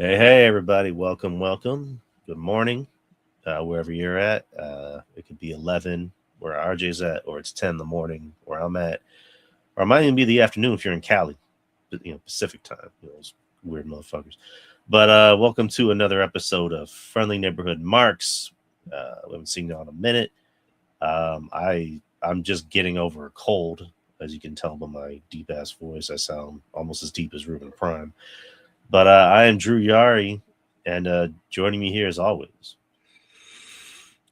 Hey, everybody. Welcome. Good morning, wherever you're at. It could be 11 where RJ's at, or it's 10 in the morning where I'm at, or it might even be the afternoon if you're in Cali, Pacific time, those weird motherfuckers. But welcome to another episode of Friendly Neighborhood Marks. We haven't seen you in a minute. I'm just getting over a cold, as you can tell by my deep-ass voice. I sound almost as deep as Ruben Prime. But I am Drew Yari, and joining me here as always,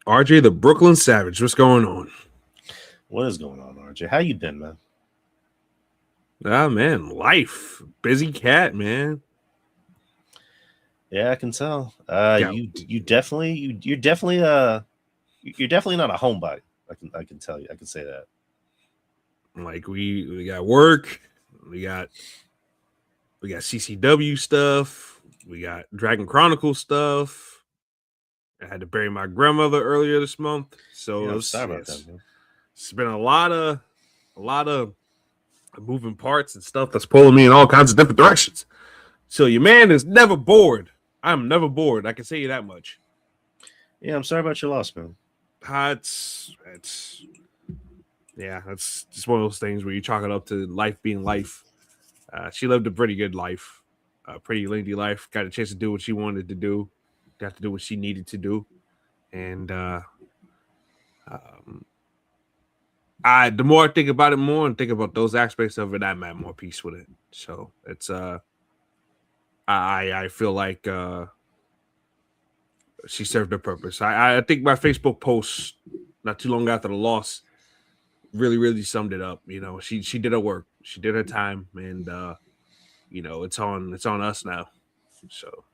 RJ, the Brooklyn Savage. What's going on? What is going on, RJ? How you been, man? Man, life. Busy cat, man. Yeah, I can tell. You're definitely not a homebody. I can tell you. I can say that. Like we got work, we got CCW stuff, we got Dragon Chronicle stuff. I had to bury my grandmother earlier this month, so Yeah, I'm sorry about that, man. It's been a lot of moving parts and stuff that's pulling me in all kinds of different directions. So your man is never bored. I'm never bored. I can say you that much. Yeah, I'm sorry about your loss, man. It's just one of those things where you chalk it up to life being life. She lived a pretty good life, a pretty lengthy life. Got a chance to do what she wanted to do, got to do what she needed to do, and the more I think about it more and think about those aspects of it, I'm at more peace with it. So it's I feel like she served her purpose. I think my Facebook post not too long after the loss really summed it up. She did her work, she did her time, and it's on us now. So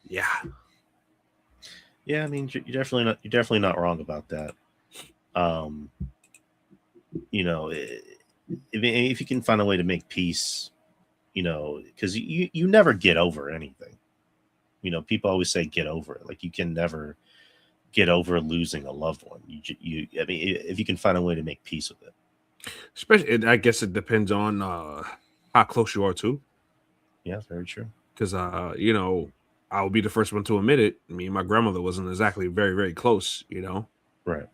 yeah. I mean, you're definitely not wrong about that. If you can find a way to make peace, because you never get over anything. People always say get over it. Like, you can never get over losing a loved one. I mean, if you can find a way to make peace with it. Especially, I guess it depends on how close you are too. Yeah, very true. Because I'll be the first one to admit it. Me and my grandmother wasn't exactly very close. Right.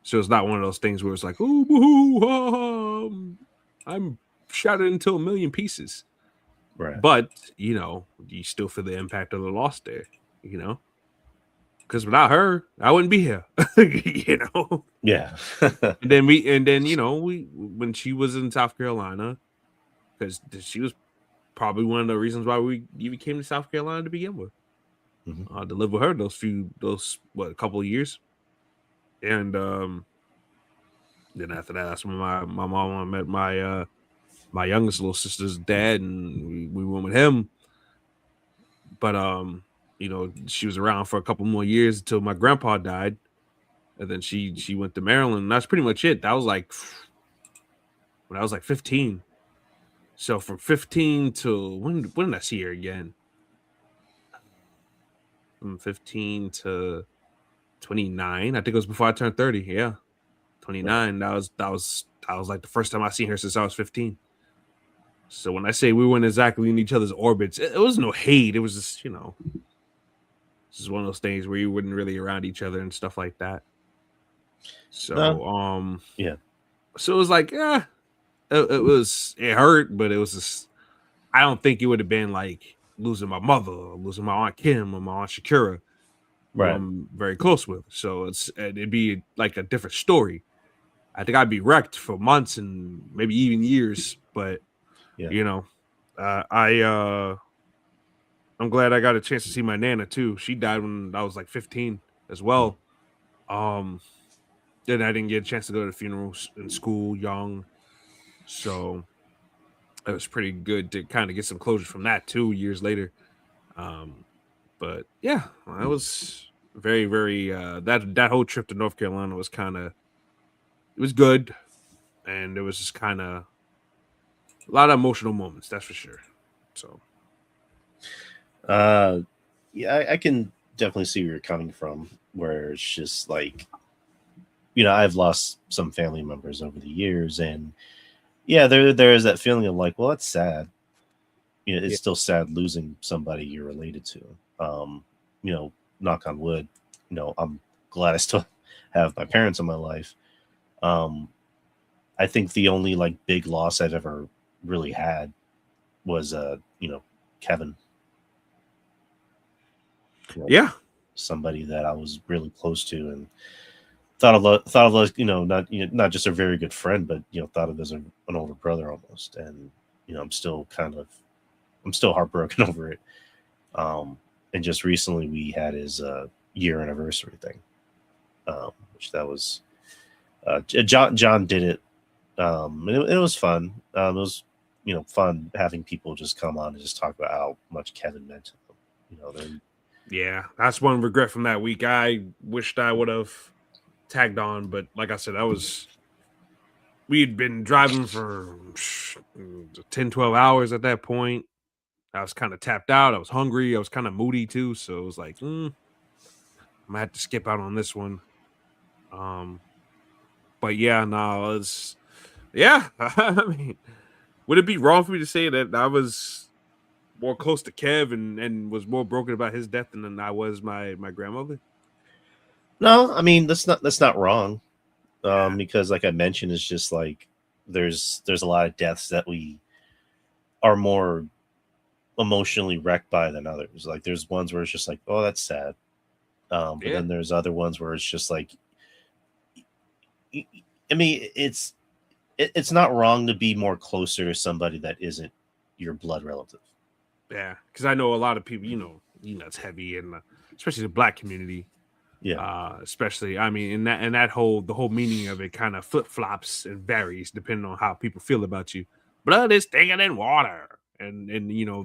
So it's not one of those things where it's like, ooh, boo-hoo, I'm shattered into a million pieces. Right. But you still feel the impact of the loss there. Because without her, I wouldn't be here. Yeah. and then we when she was in South Carolina, because she was probably one of the reasons why we even came to South Carolina to begin with. Mm-hmm. To live with her a couple of years, and then after that, that's when my mom met my youngest little sister's dad, and we went with him. But she was around for a couple more years until my grandpa died, and then she went to Maryland. And that's pretty much it. That was like when I was like 15. So from 15 to when did I see her again? From 15 to 29. I think it was before I turned 30. Yeah, 29. Right. That was like the first time I seen her since I was 15. So when I say we weren't exactly in each other's orbits, it was no hate. It was just, this is one of those things where you wouldn't really around each other and stuff like that. So, yeah. So it was like, it hurt, but it was just, I don't think it would have been like losing my mother or losing my Aunt Kim or my Aunt Shakira, who I'm very close with. So it'd be like a different story. I think I'd be wrecked for months and maybe even years, but I'm glad I got a chance to see my Nana too. She died when I was like 15 as well. Then I didn't get a chance to go to the funeral in school young. So it was pretty good to kind of get some closure from that 2 years later. But yeah, I was very that whole trip to North Carolina was it was good, and it was just kind of a lot of emotional moments, that's for sure. So I can definitely see where you're coming from, where it's just like, I've lost some family members over the years, and yeah, there is that feeling of like, well, that's sad. you know, it's still sad losing somebody you're related to. You know, knock on wood, you know, I'm glad I still have my parents in my life. I think the only like big loss I've ever really had was you know, Kevin. You know, Yeah. somebody that I was really close to and thought of like, you know, not just a very good friend, but you know, thought of as an older brother almost. And you know, I'm still heartbroken over it. And just recently we had his year anniversary thing, which that was John did it. And it was fun. It was, you know, fun having people just come on and just talk about how much Kevin meant to them. You know, then Yeah, that's one regret from that week. I wished I would have tagged on, but like I said, we had been driving for 10, 12 hours at that point. I was kind of tapped out. I was hungry. I was kind of moody too. So it was like, I'm gonna have to skip out on this one. But yeah, no, it's I mean, would it be wrong for me to say that I was more close to Kev and was more broken about his death than I was my grandmother? no, I mean that's not wrong. Yeah. Because like I mentioned, it's just like there's a lot of deaths that we are more emotionally wrecked by than others. Like there's ones where it's just like, oh, that's sad. But Yeah. then there's other ones where it's just like, I mean, it's not wrong to be more closer to somebody that isn't your blood relative. Yeah, because I know a lot of people, it's heavy in especially the black community. Yeah, Especially, I mean, and the whole meaning of it kind of flip flops and varies depending on how people feel about you. Blood is thicker than water, and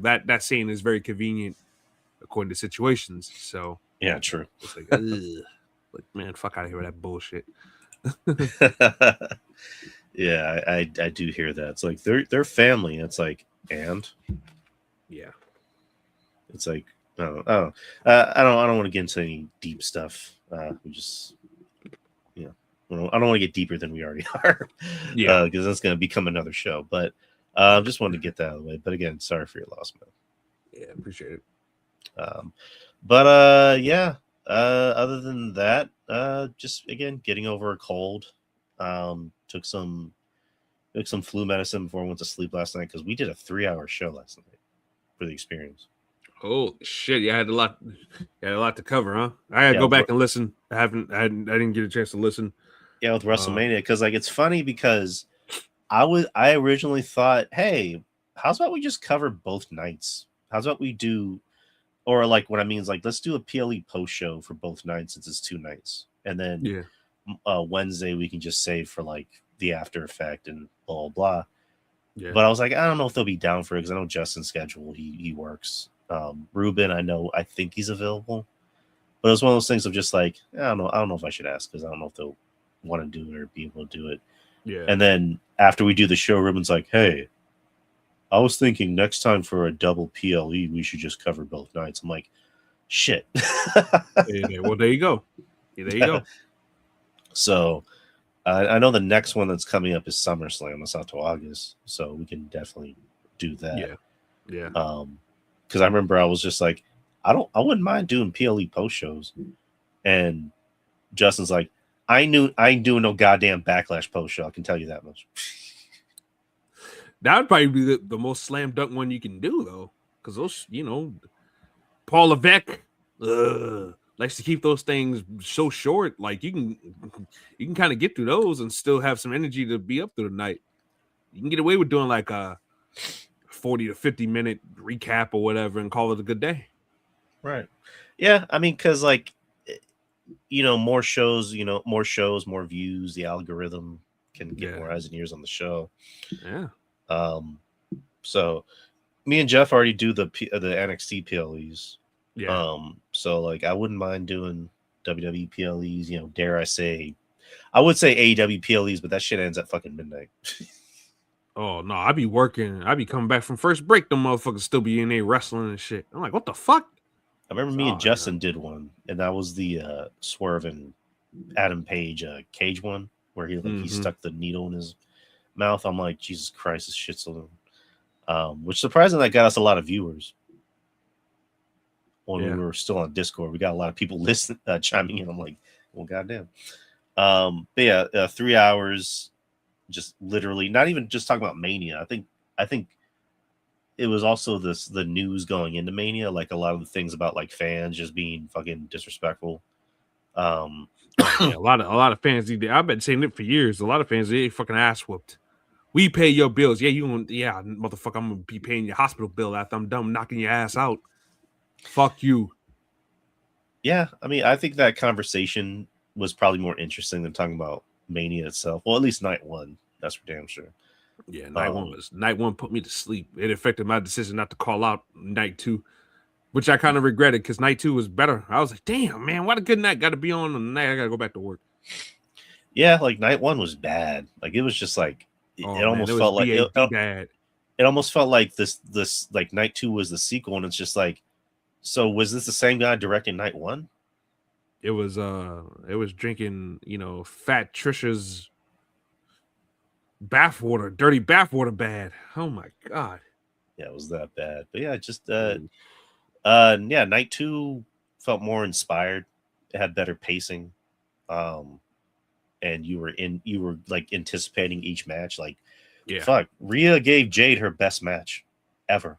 that saying is very convenient according to situations. So yeah, true. it's like, ugh, like man, fuck out of here with that bullshit. Yeah, I do hear that. It's like they're family. It's like, and Yeah, it's like I don't want to get into any deep stuff. We just I don't want to get deeper than we already are. yeah, Because that's going to become another show. But just wanted to get that out of the way. But again, sorry for your loss, man. yeah. Appreciate it. But yeah. Other than that, just again getting over a cold. Took some flu medicine before I went to sleep last night because we did a 3-hour show last night for the experience. Oh shit! Yeah, I had a lot to cover, huh? I had to go back and listen. I didn't get a chance to listen. Yeah, with WrestleMania, because like it's funny because I originally thought, hey, how's about we just cover both nights? How's about we do, or like what I mean is like let's do a PLE post show for both nights since it's 2 nights, and then Wednesday we can just save for like the after effect and blah blah blah. Yeah. But I was like, I don't know if they'll be down for it because I know Justin's schedule. He works. Ruben, I think he's available. But it was one of those things of just like, I don't know if I should ask because I don't know if they'll want to do it or be able to do it. Yeah. And then after we do the show, Ruben's like, hey, I was thinking next time for a double PLE, we should just cover both nights. I'm like, shit. Yeah, well, there you go. Yeah, there you go. So I know the next one that's coming up is SummerSlam. That's out to August. So we can definitely do that. Yeah. Yeah. Because I remember I was just like, I wouldn't mind doing PLE post shows. And Justin's like, I ain't doing no goddamn Backlash post show. I can tell you that much. That would probably be the most slam dunk one you can do, though. Because those, Paul Levesque likes to keep those things so short. Like you can kind of get through those and still have some energy to be up through the night. You can get away with doing like a 40 to 50-minute recap or whatever and call it a good day. Right. Yeah. I mean, because like, more shows, more views. The algorithm can get more eyes and ears on the show. Yeah. So me and Jeff already do the NXT PLEs. Yeah. So like I wouldn't mind doing WWE PLEs. Dare I say, I would say AEW PLEs, but that shit ends at fucking midnight. Oh no, I be working. I be coming back from first break. Them motherfuckers still be in there wrestling and shit. I'm like, what the fuck? I remember me and Justin did one, and that was the Swerve and Adam Page cage one where he stuck the needle in his mouth. I'm like, Jesus Christ, this shit's alone. which surprisingly got us a lot of viewers when Yeah. we were still on Discord. We got a lot of people listening, chiming in. I'm like, well, goddamn. But yeah, 3 hours, just literally not even just talking about Mania. I think it was also the news going into Mania, like a lot of the things about like fans just being fucking disrespectful. Yeah, a lot of fans. I've been saying it for years. A lot of fans, they fucking ass whooped. We pay your bills. Yeah, motherfucker, I'm gonna be paying your hospital bill after I'm done knocking your ass out. Fuck you. Yeah, I mean, I think that conversation was probably more interesting than talking about Mania itself. Well, at least night one, that's for damn sure. Yeah, night one put me to sleep. It affected my decision not to call out night two, which I kind of regretted because night two was better. I was like, damn, man, what a good night. Got to be on the night. I got to go back to work. Yeah, like night one was bad. Like it was just like it Man, almost it was felt like bad. It almost felt like this like night two was the sequel, and it's just like, so was this the same guy directing night one? It was drinking, fat Trisha's bathwater, dirty bathwater bad. Oh my god. Yeah, it was that bad. But yeah, just yeah, night two felt more inspired. It had better pacing. And you were like anticipating each match. Like, yeah, fuck, Rhea gave Jade her best match ever.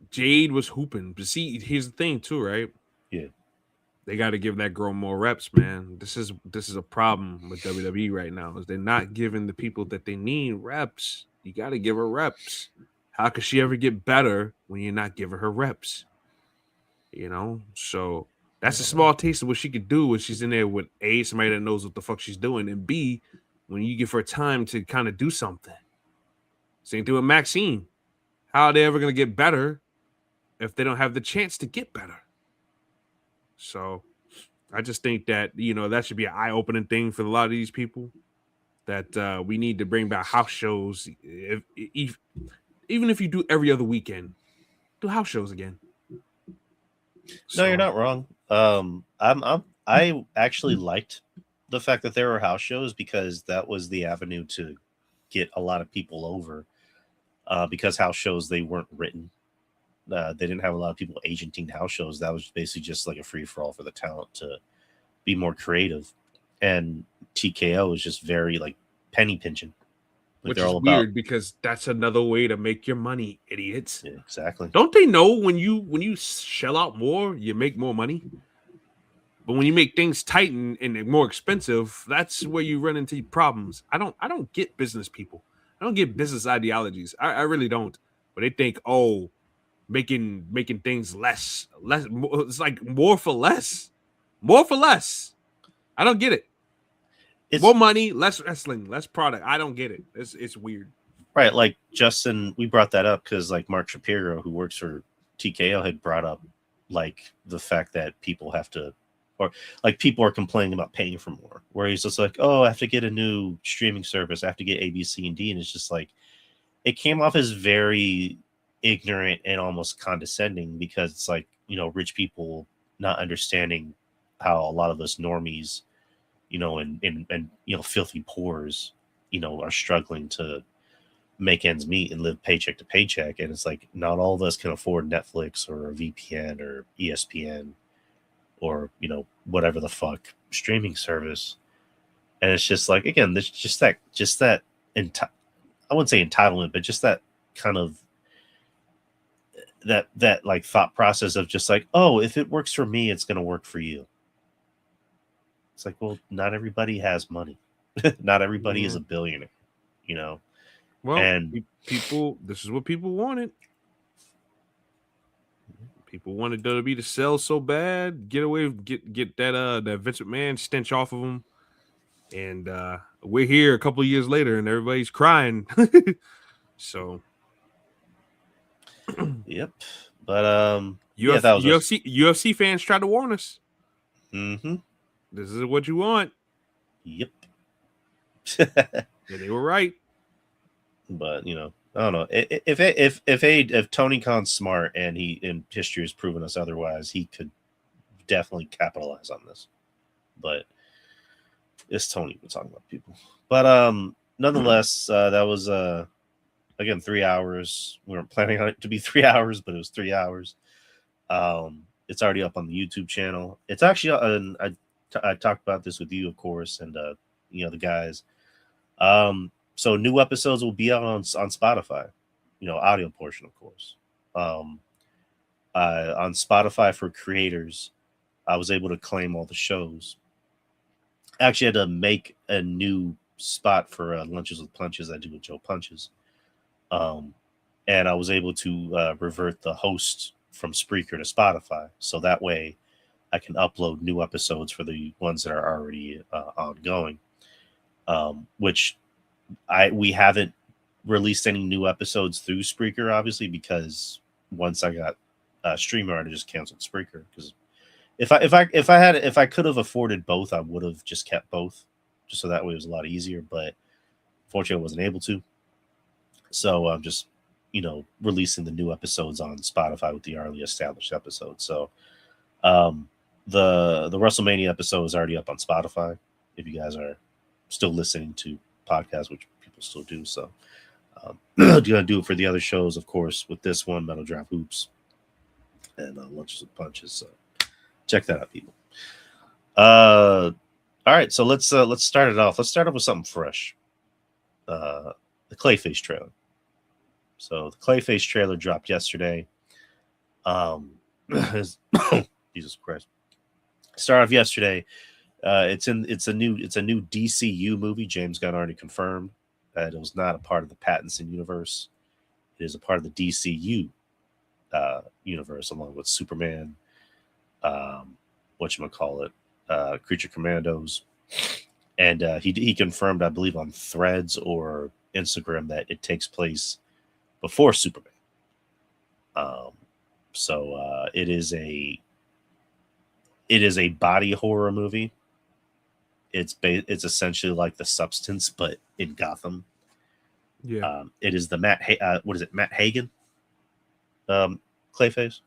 Jade was hooping. But see, here's the thing too, right? Yeah. They got to give that girl more reps, man. This is a problem with WWE right now. Is they're not giving the people that they need reps. You got to give her reps. How could she ever get better when you're not giving her reps? So that's a small taste of what she could do when she's in there with A, somebody that knows what the fuck she's doing, and B, when you give her time to kind of do something. Same thing with Maxine. How are they ever going to get better if they don't have the chance to get better? So I just think that, that should be an eye-opening thing for a lot of these people, that we need to bring back house shows. Even if you do every other weekend, do house shows again. No, you're not wrong. I actually liked the fact that there were house shows because that was the avenue to get a lot of people over. Because house shows, they weren't written. They didn't have a lot of people agenting house shows. That was basically just like a free for all for the talent to be more creative. And TKO is just very like penny pinching. Like, which is weird because that's another way to make your money, idiots. Yeah, exactly. Don't they know when you shell out more, you make more money? But when you make things tight and more expensive, that's where you run into problems. I don't get business people. I don't get business ideologies. I really don't. But they think, making things less. It's like more for less. More for less. I don't get it. It's more money, less wrestling, less product. I don't get it. It's weird. Right, like Justin, we brought that up because like Mark Shapiro, who works for TKO, had brought up like the fact that people have to, or like people are complaining about paying for more. Where he's just like, oh, I have to get a new streaming service, I have to get A, B, C, and D, and it's just like it came off as very ignorant and almost condescending because it's like, rich people not understanding how a lot of us normies, and filthy poors, are struggling to make ends meet and live paycheck to paycheck. And it's like, not all of us can afford Netflix or a VPN or ESPN or, whatever the fuck streaming service. And it's just like, again, there's just that I wouldn't say entitlement, but just that kind of that like thought process of just like, oh, if it works for me, it's going to work for you. It's like, well, not everybody has money. Not everybody is a billionaire, Well, and people, this is what people wanted. People wanted WWE to sell so bad, get that Vince McMahon stench off of them, and we're here a couple of years later, and everybody's crying. So, yep. But UFC fans tried to warn us. Mm-hmm. This is what you want. Yep. Yeah, they were right. But I don't know if Tony Khan's smart and history has proven us otherwise, he could definitely capitalize on this. But it's Tony we're talking about, people. But nonetheless, that was a again, 3 hours. We weren't planning on it to be 3 hours, but it was 3 hours. It's already up on the YouTube channel. It's actually I talked about this with you, of course, and the guys. So new episodes will be out on Spotify, audio portion, of course. On Spotify for creators, I was able to claim all the shows. I actually had to make a new spot for Lunches with Punches I do with Joe Punches. And I was able to revert the host from Spreaker to Spotify. So that way I can upload new episodes for the ones that are already ongoing. Which we haven't released any new episodes through Spreaker, obviously, because once I got StreamYard, I just canceled Spreaker. Because if I could have afforded both, I would have just kept both, just so that way it was a lot easier. But fortunately, I wasn't able to. So I'm just releasing the new episodes on Spotify with the already established episodes. So the WrestleMania episode is already up on Spotify. If you guys are still listening to podcasts, which people still do, so gonna do it for the other shows, of course, with this one, Metal Draft Hoops and Lunches with Punches. So check that out, people. All right, so let's start it off. Let's start off with something fresh. The Clayface trailer. So the Clayface trailer dropped yesterday. Jesus Christ! Start off yesterday. It's a new DCU movie. James Gunn already confirmed that it was not a part of the Pattinson universe. It is a part of the DCU universe, along with Superman, Creature Commandos, and he confirmed, I believe, on Threads or Instagram that it takes place before Superman. So it is a body horror movie. It's essentially like The Substance, but in Gotham. Yeah. It is the Matt Hagen? Clayface.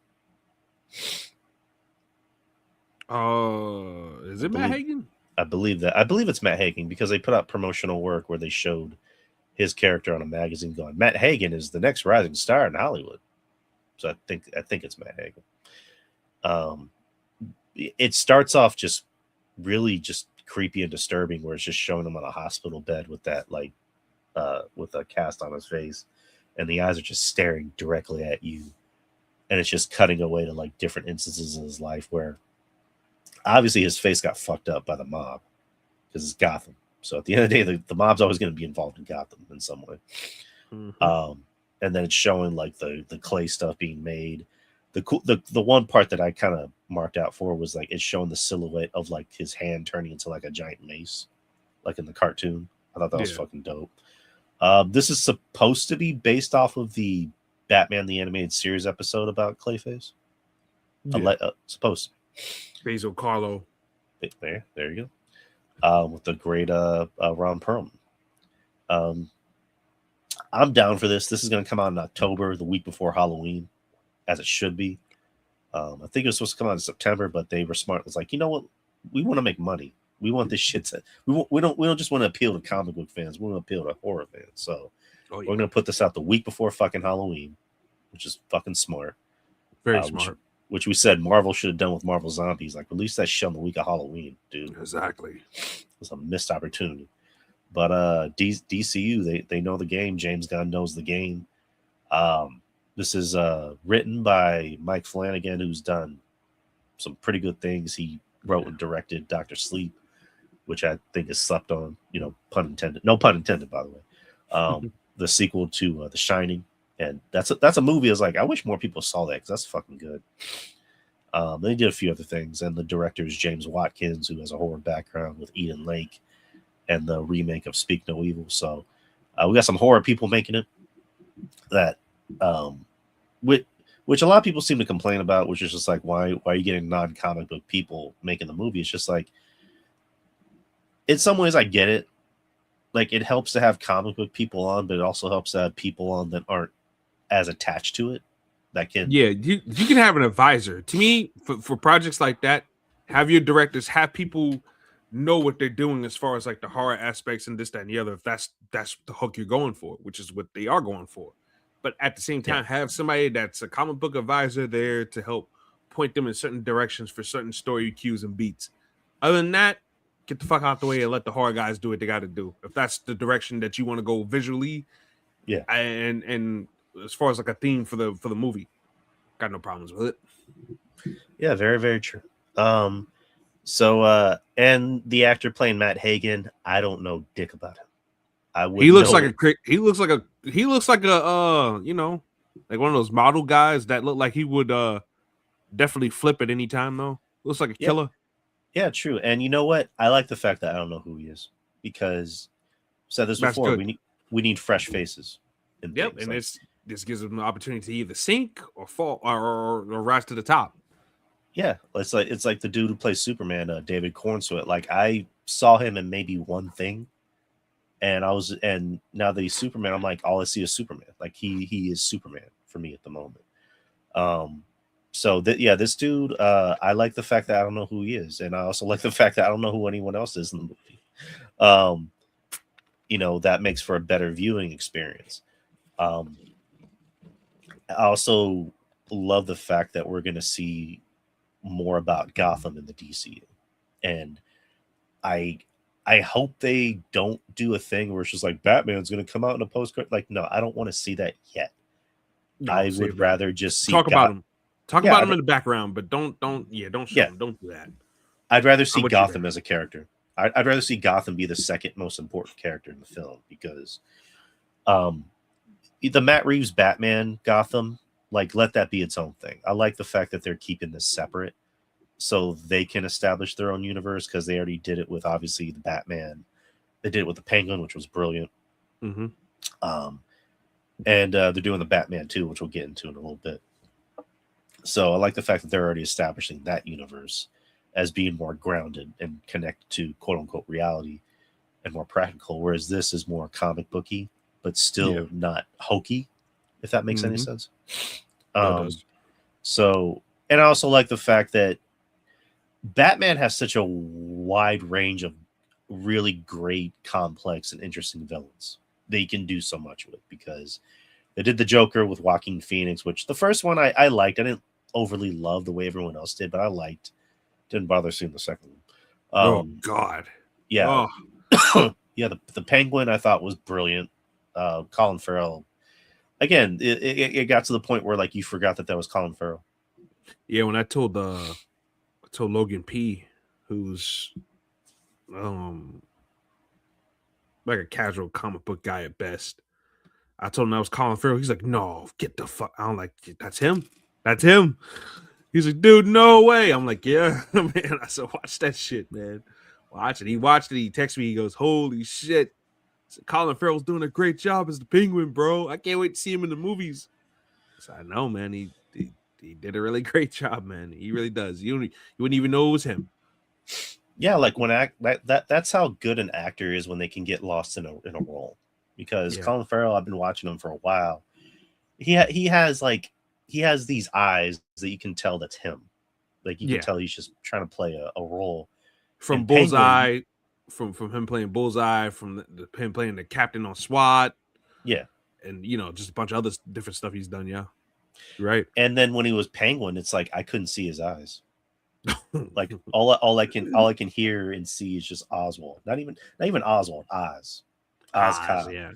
Is it Matt Hagen? I believe it's Matt Hagen, because they put out promotional work where they showed his character on a magazine going, Matt Hagen is the next rising star in Hollywood. So I think it's Matt Hagen. It starts off just really just creepy and disturbing, where it's just showing him on a hospital bed with that with a cast on his face, and the eyes are just staring directly at you, and it's just cutting away to like different instances in his life where obviously his face got fucked up by the mob, because it's Gotham. So at the end of the day, the mob's always going to be involved in Gotham in some way. Mm-hmm. And then it's showing like the clay stuff being made. The one part that I kind of marked out for was like it's showing the silhouette of like his hand turning into like a giant mace, like in the cartoon. I thought that was fucking dope. This is supposed to be based off of the Batman the Animated Series episode about Clayface. Yeah. Supposed to be. Basil Carlo. There you go. With the great Ron Perlman. I'm down for this. This is going to come out in October, the week before Halloween, as it should be. I think it was supposed to come out in September, but they were smart. It's like, you know what? We want to make money. We want this shit to. We don't just want to appeal to comic book fans. We want to appeal to horror fans. So we're going to put this out the week before fucking Halloween, which is fucking smart. Very smart. Which we said Marvel should have done with Marvel Zombies. Like, release that shit on the week of Halloween, dude. Exactly. It was a missed opportunity. But DCU, they know the game. James Gunn knows the game. This is written by Mike Flanagan, who's done some pretty good things. He wrote and directed Dr. Sleep, which I think is slept on, pun intended. No pun intended, by the way. The sequel to The Shining. And that's a movie. I was like, I wish more people saw that, because that's fucking good. They did a few other things. And the director is James Watkins, who has a horror background with Eden Lake and the remake of Speak No Evil. So we got some horror people making it. That which a lot of people seem to complain about, which is just like, why are you getting non-comic book people making the movie? It's just like, in some ways I get it. Like, it helps to have comic book people on, but it also helps to have people on that aren't as attached to it. That can you can have an advisor. To me, for projects like that, have your directors, have people know what they're doing as far as like the horror aspects and this, that, and the other. If that's the hook you're going for, which is what they are going for. But at the same time, have somebody that's a comic book advisor there to help point them in certain directions for certain story cues and beats. Other than that, get the fuck out the way and let the horror guys do what they got to do. If that's the direction that you want to go visually, and as far as like a theme for the movie, got no problems with it. Yeah, very, very true. So and the actor playing Matt Hagen, I don't know dick about him. He looks like a you know, like one of those model guys that look like he would definitely flip at any time though. Looks like a killer. Yeah, true. And you know what? I like the fact that I don't know who he is because I've said this before. We need fresh faces. And this gives them the opportunity to either sink or fall or rise to the top. Yeah, it's like the dude who plays Superman, David Cornsweet. Like I saw him in maybe one thing, and now that he's Superman, I'm like, all I see is Superman. Like he is Superman for me at the moment. So this dude, I like the fact that I don't know who he is, and I also like the fact that I don't know who anyone else is in the movie. You know, that makes for a better viewing experience. I also love the fact that we're going to see more about Gotham in the DCU, and I hope they don't do a thing where it's just like Batman's going to come out in a post-credit. Like, no, I don't want to see that yet. No, I would rather just see about him. Talk about him in the background, but don't show him. Don't do that. I'd rather see Gotham as a character. I'd rather see Gotham be the second most important character in the film because the Matt Reeves Batman Gotham, like, let that be its own thing. I like the fact that they're keeping this separate so they can establish their own universe because they already did it with, obviously, the Batman. They did it with the Penguin, which was brilliant. Mm-hmm. And they're doing the Batman too, which we'll get into in a little bit. So I like the fact that they're already establishing that universe as being more grounded and connected to quote unquote reality and more practical, whereas this is more comic booky, but still not hokey, if that makes any sense. It does. So, and I also like the fact that Batman has such a wide range of really great, complex, and interesting villains that you can do so much with, because they did the Joker with Joaquin Phoenix, which the first one I liked. I didn't overly love the way everyone else did, but I liked. Didn't bother seeing the second one. Oh God. Yeah. Oh. Yeah, the Penguin I thought was brilliant. Colin Farrell. Again, it got to the point where like you forgot that was Colin Farrell. Yeah, when I told Logan P, who's like a casual comic book guy at best, I told him that was Colin Farrell. He's like, no, get the fuck. I'm like, that's him. That's him. He's like, dude, no way. I'm like, yeah, man. I said, watch that shit, man. Watch it. He watched it. He texted me. He goes, holy shit. Said, Colin Farrell's doing a great job as the Penguin, bro. I can't wait to see him in the movies. So I know, man. He did a really great job, man. He really does. You wouldn't even know it was him. Yeah, like when that's how good an actor is when they can get lost in a role. Because Colin Farrell, I've been watching him for a while. He has these eyes that you can tell that's him. Like you can tell he's just trying to play a role. From and Bullseye, Penguin, from him playing Bullseye, from him playing the captain on SWAT. Yeah. And just a bunch of other different stuff he's done, yeah. Right. And then when he was Penguin, it's like I couldn't see his eyes. Like all I can hear and see is just Oswald. Not even Oswald, Oz. Cobb. Yeah.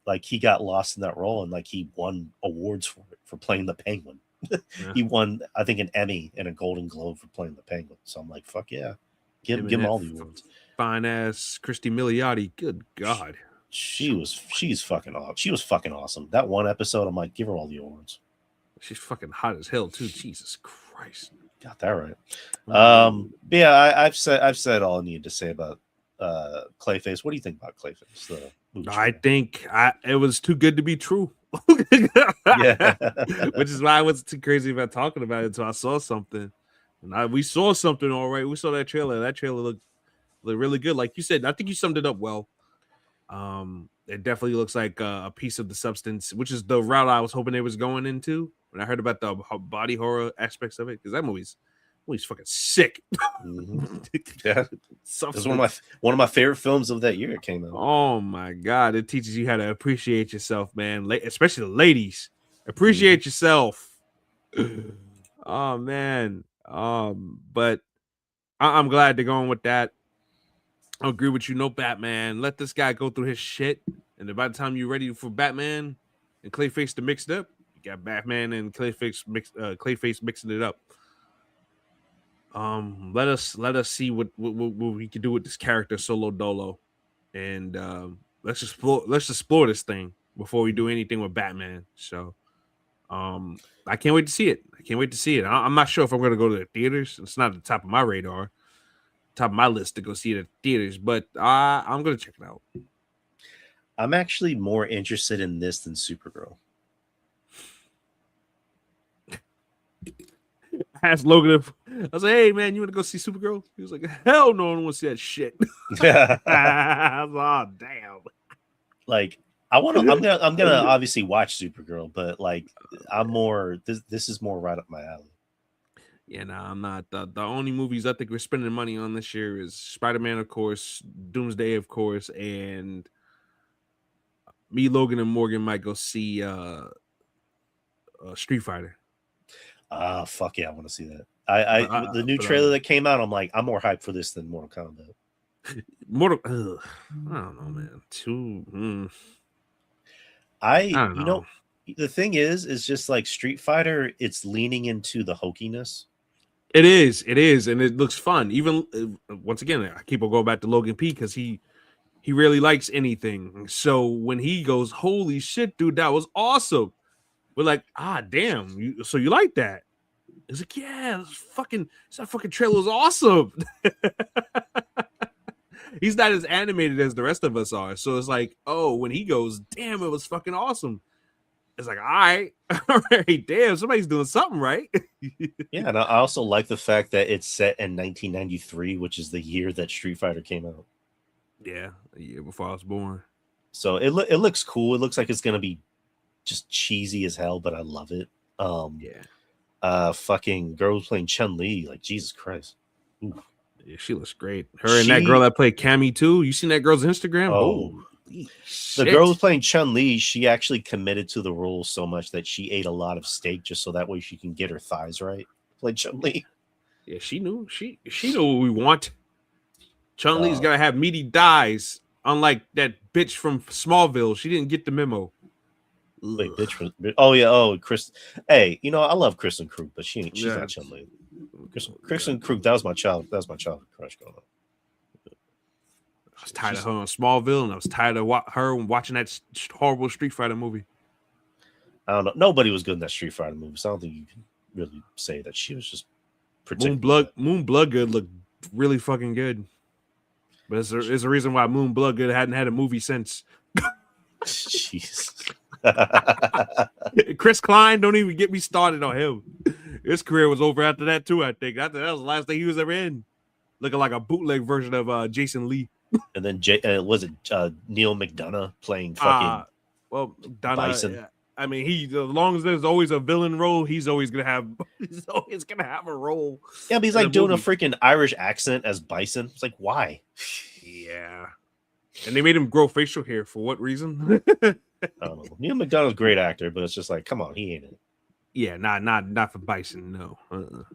Like he got lost in that role and like he won awards for it for playing the Penguin. He won, I think, an Emmy and a Golden Globe for playing the Penguin. So I'm like, fuck yeah. Give him all the awards. Fine ass Christy Milioti. Good God. She's fucking awesome. She was fucking awesome. That one episode, I'm like, give her all the awards. She's fucking hot as hell too. Jesus Christ. Got that right. Yeah, I've said all I need to say about Clayface. What do you think about Clayface? I think it was too good to be true. Yeah. Which is why I wasn't too crazy about talking about it until I saw something. And we saw something, all right. We saw that trailer. That trailer looked really good. Like you said, I think you summed it up well. It definitely looks like a piece of the substance, which is the route I was hoping they was going into when I heard about the body horror aspects of it. Because that movie's movie's fucking sick. Mm-hmm. Yeah, It's was one of my favorite films of that year. It came out. Oh my god, it teaches you how to appreciate yourself, man. Especially the ladies. Appreciate yourself. Oh man. But I'm glad they're going with that. I agree with you. No Batman. Let this guy go through his shit. And then by the time you're ready for Batman and Clayface to mix it up, you got Batman and Clayface mixing it up. Let us see what we can do with this character Solo Dolo. And let's explore this thing before we do anything with Batman. So I can't wait to see it. I'm not sure if I'm going to go to the theaters. It's not at the top of my radar, top of my list to go see it at the theaters, but I'm going to check it out. I'm actually more interested in this than Supergirl. I asked Logan, I was like, hey man, you want to go see Supergirl? He was like, hell no, I don't want to see that shit. I was like, oh damn. Like, I'm gonna obviously watch Supergirl, but like this is more right up my alley. Yeah, I'm not. The only movies I think we're spending money on this year is Spider-Man, of course, Doomsday, of course, and me, Logan, and Morgan might go see Street Fighter. Fuck yeah, I want to see that. The new trailer that came out, I'm like, I'm more hyped for this than Mortal Kombat. I don't know, man. I don't know. The thing is just like Street Fighter, it's leaning into the hokiness. It is, and it looks fun. Even once again, I keep on going back to Logan P because he rarely likes anything. So when he goes, holy shit, dude, that was awesome. We're like, damn, so you like that? He's like, yeah, that fucking trailer was awesome. He's not as animated as the rest of us are. So it's like, oh, when he goes, damn, it was fucking awesome. It's like, all right, damn, somebody's doing something right. Yeah, and I also like the fact that it's set in 1993, which is the year that Street Fighter came out. Yeah, a year before I was born. So it looks cool. It looks like it's gonna be just cheesy as hell, but I love it. Fucking girl playing Chun-Li, like Jesus Christ. Ooh. Yeah, she looks great. Her and that girl that played Cammy too. You seen that girl's Instagram? Oh, the girl who's playing Chun-Li, she actually committed to the role so much that she ate a lot of steak just so that way she can get her thighs right. Play Chun-Li. Yeah, she knew. She knew what we want. Chun-Li's gotta have meaty thighs, unlike that bitch from Smallville. She didn't get the memo. Wait, bitch. Oh yeah. Oh, Chris. Hey, you know I love Kristen Krug, but she's not Chun-Li. Kristen Krug. That was my childhood crush going on. I was tired of her on Smallville, and I was tired of her watching that horrible Street Fighter movie. I don't know. Nobody was good in that Street Fighter movie, so I don't think you can really say that she was just Moon Bloodgood looked really fucking good. But there's a reason why Moon Bloodgood hadn't had a movie since. Jeez. Chris Klein, don't even get me started on him. His career was over after that too, I think. That was the last thing he was ever in. Looking like a bootleg version of Jason Lee. And then was it Neil McDonough playing fucking Bison? I mean, as long as there's always a villain role, he's always gonna have a role. Yeah, but he's like doing a freaking Irish accent as Bison. It's like, why? Yeah. And they made him grow facial hair for what reason? I don't know. Neil McDonough's a great actor, but it's just like, come on, he ain't it. Yeah, not for Bison, no.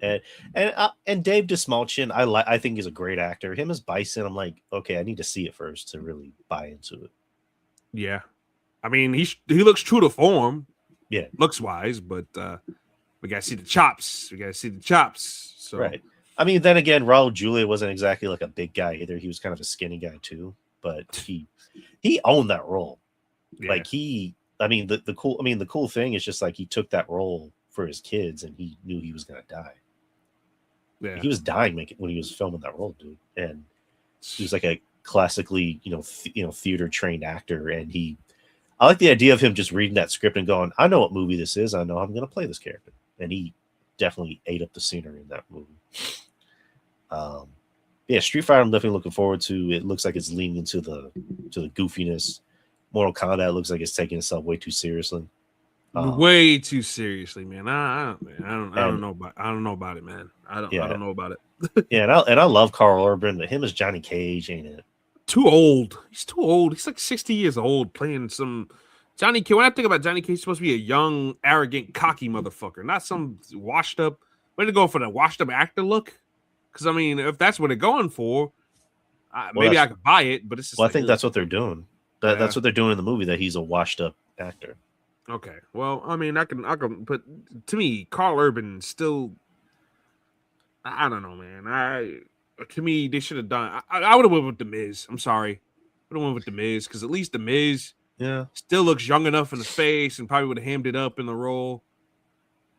And Dave DeSmalchin, I think he's a great actor. Him as Bison, I'm like, okay, I need to see it first to really buy into it. Yeah, I mean he looks true to form, yeah, looks wise, but we gotta see the chops. So right. I mean, then again, Raul Julia wasn't exactly like a big guy either. He was kind of a skinny guy too, but he owned that role. Yeah. Like the cool thing is just like he took that role for his kids and he knew he was gonna die. Yeah, he was dying when he was filming that role, dude. And he was like a classically, theater trained actor. And I like the idea of him just reading that script and going, I know what movie this is. I know I'm gonna play this character. And he definitely ate up the scenery in that movie. Yeah, Street Fighter I'm definitely looking forward to. It looks like it's leaning into the goofiness. Mortal Kombat looks like it's taking itself way too seriously. Way too seriously, man. I don't And know about it, man. I don't yeah, know about it. yeah, and I love Carl Urban, but him as Johnny Cage ain't it? Too old. He's too old. He's like 60 years old playing some Johnny Cage. When I think about Johnny Cage, he's supposed to be a young, arrogant, cocky motherfucker, not some washed up. Way to go for the washed up actor look. Because I mean, if that's what they're going for, maybe I could buy it. But it's just well, I like, think that's what they're doing. That's what they're doing in the movie. That he's a washed up actor. Okay. Well, I mean, I can, but to me, Carl Urban still. I don't know, man. To me, they should have done. I would have went with the Miz. I'm sorry, would have went with the Miz because at least the Miz, still looks young enough in the face and probably would have hammed it up in the role.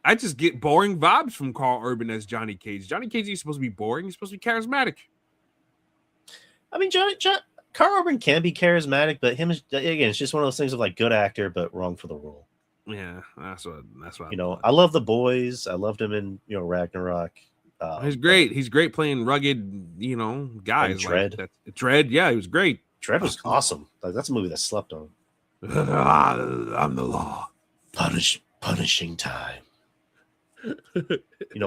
I just get boring vibes from Carl Urban as Johnny Cage. Johnny Cage is supposed to be boring. He's supposed to be charismatic. I mean, Carl Urban can be charismatic, but him again, it's just one of those things of like good actor but wrong for the role. Yeah, that's what. I love The Boys. I loved him in Ragnarok. He's great. He's great playing rugged, guys. Dredd. Like that. Dredd, yeah, he was great. Dredd was awesome. Like that's a movie that slept on. I'm the law. Punishing time.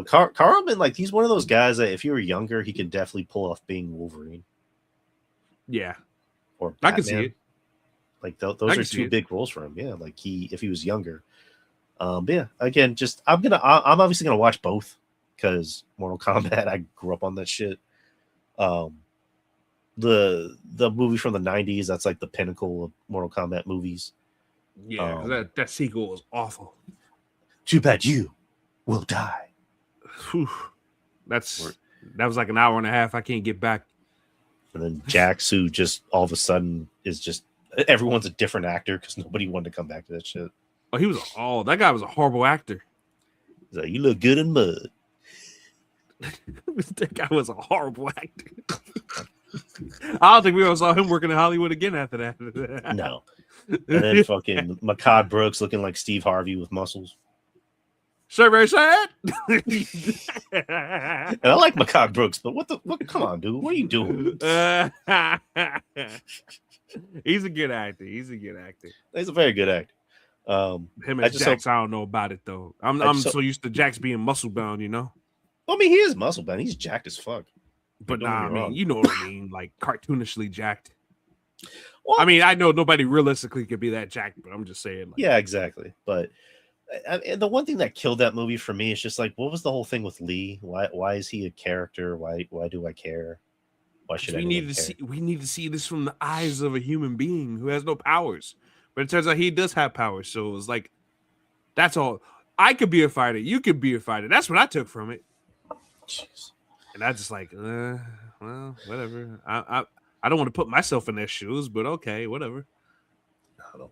Carl Urban, like he's one of those guys that if you were younger, he could definitely pull off being Wolverine. Yeah, or Batman. I can see it. Like those are two big roles for him. Yeah, like if he was younger. But yeah, again, just I'm obviously gonna watch both because Mortal Kombat. I grew up on that shit. The movie from the 90s, that's like the pinnacle of Mortal Kombat movies. Yeah, that sequel was awful. Too bad you will die. Whew. That was like an hour and a half. I can't get back. And then Jax, who just all of a sudden is just everyone's a different actor because nobody wanted to come back to that shit. Oh, that guy was a horrible actor. He's like, you look good in mud. That guy was a horrible actor. I don't think we ever saw him working in Hollywood again after that. No. And then fucking Makad Brooks looking like Steve Harvey with muscles. So very sad. And I like Makad Brooks, but what? Come on, dude. What are you doing? He's a good actor. He's a very good actor. Him and Jax, I don't know about it though. I'm so used to Jax being muscle bound, I mean, he is muscle bound. He's jacked as fuck. But nah, I mean, you know what I mean, like cartoonishly jacked. Well, I mean, I know nobody realistically could be that jacked, but I'm just saying. Yeah, exactly. But the one thing that killed that movie for me is just like, what was the whole thing with Lee? Why is he a character? Why do I care? Why should we need to see this from the eyes of a human being who has no powers? But it turns out he does have powers. So it was like, that's all. I could be a fighter. You could be a fighter. That's what I took from it. Jeez. And I just like, well, whatever. I don't want to put myself in their shoes, but okay, whatever.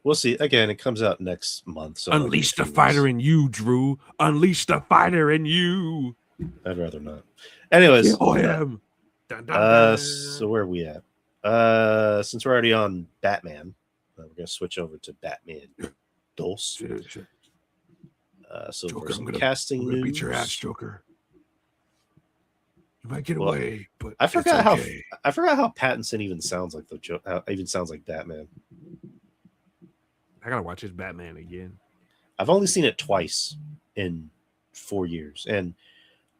We'll see. Again, it comes out next month. So unleash the fighter in you, Drew. Unleash the fighter in you. I'd rather not. Anyways, I am. So where are we at? Since we're already on Batman, we're gonna switch over to Batman. Dose. Sure. So Joker, some casting news. Beat your ass, Joker. You might get away, but I forgot how Pattinson even sounds like the Joker. Even sounds like Batman. I gotta watch his Batman again. I've only seen it twice in 4 years, and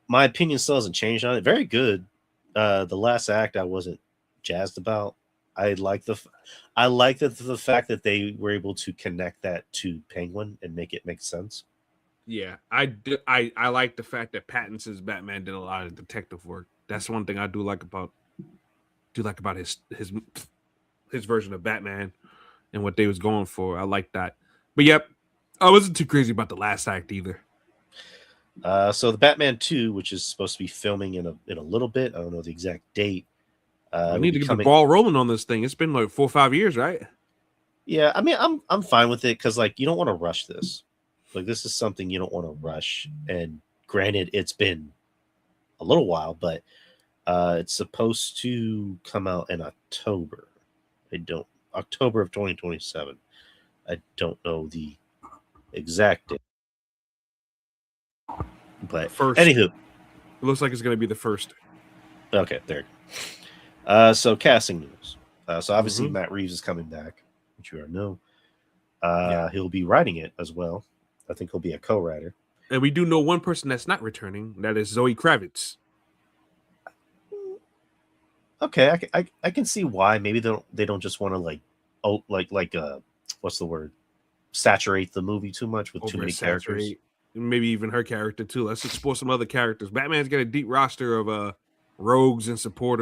my opinion still hasn't changed on it. Very good. The last act I wasn't jazzed about. I like the fact that they were able to connect that to Penguin and make it make sense. Yeah, I like the fact that Pattinson's Batman did a lot of detective work. That's one thing I do like about his version of Batman and what they was going for. I like that. But yep, I wasn't too crazy about the last act either. So the Batman 2, which is supposed to be filming in a little bit, I don't know the exact date. We need to get the ball rolling on this thing. It's been like 4 or 5 years, right? Yeah, I mean, I'm fine with it because like you don't want to rush this. Like this is something you don't want to rush. And granted, it's been a little while, but it's supposed to come out in October. October of 2027. I don't know the exact date. But anywho, it looks like it's going to be the first. Okay, there. So casting news. So obviously Matt Reeves is coming back, which you already know. He'll be writing it as well. I think he'll be a co-writer. And we do know one person that's not returning. That is Zoe Kravitz. Okay, I can see why. Maybe they don't just want to what's the word? Saturate the movie too much with too many characters. Maybe even her character too. Let's explore some other characters. Batman's got a deep roster of rogues and support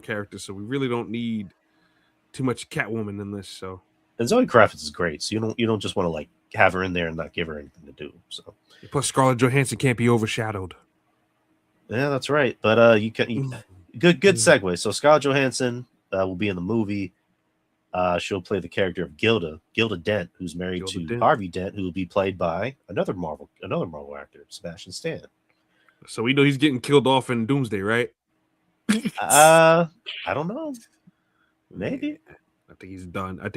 characters, so we really don't need too much Catwoman in this. So, and Zoe Kravitz is great, so you don't just want to like have her in there and not give her anything to do. So plus Scarlett Johansson can't be overshadowed. Yeah, that's right. But good segue. So Scarlett Johansson will be in the movie. She'll play the character of Gilda Dent, who's married to Harvey Dent, who will be played by another Marvel actor, Sebastian Stan. So we know he's getting killed off in Doomsday, right? I don't know. Maybe. I think he's done. I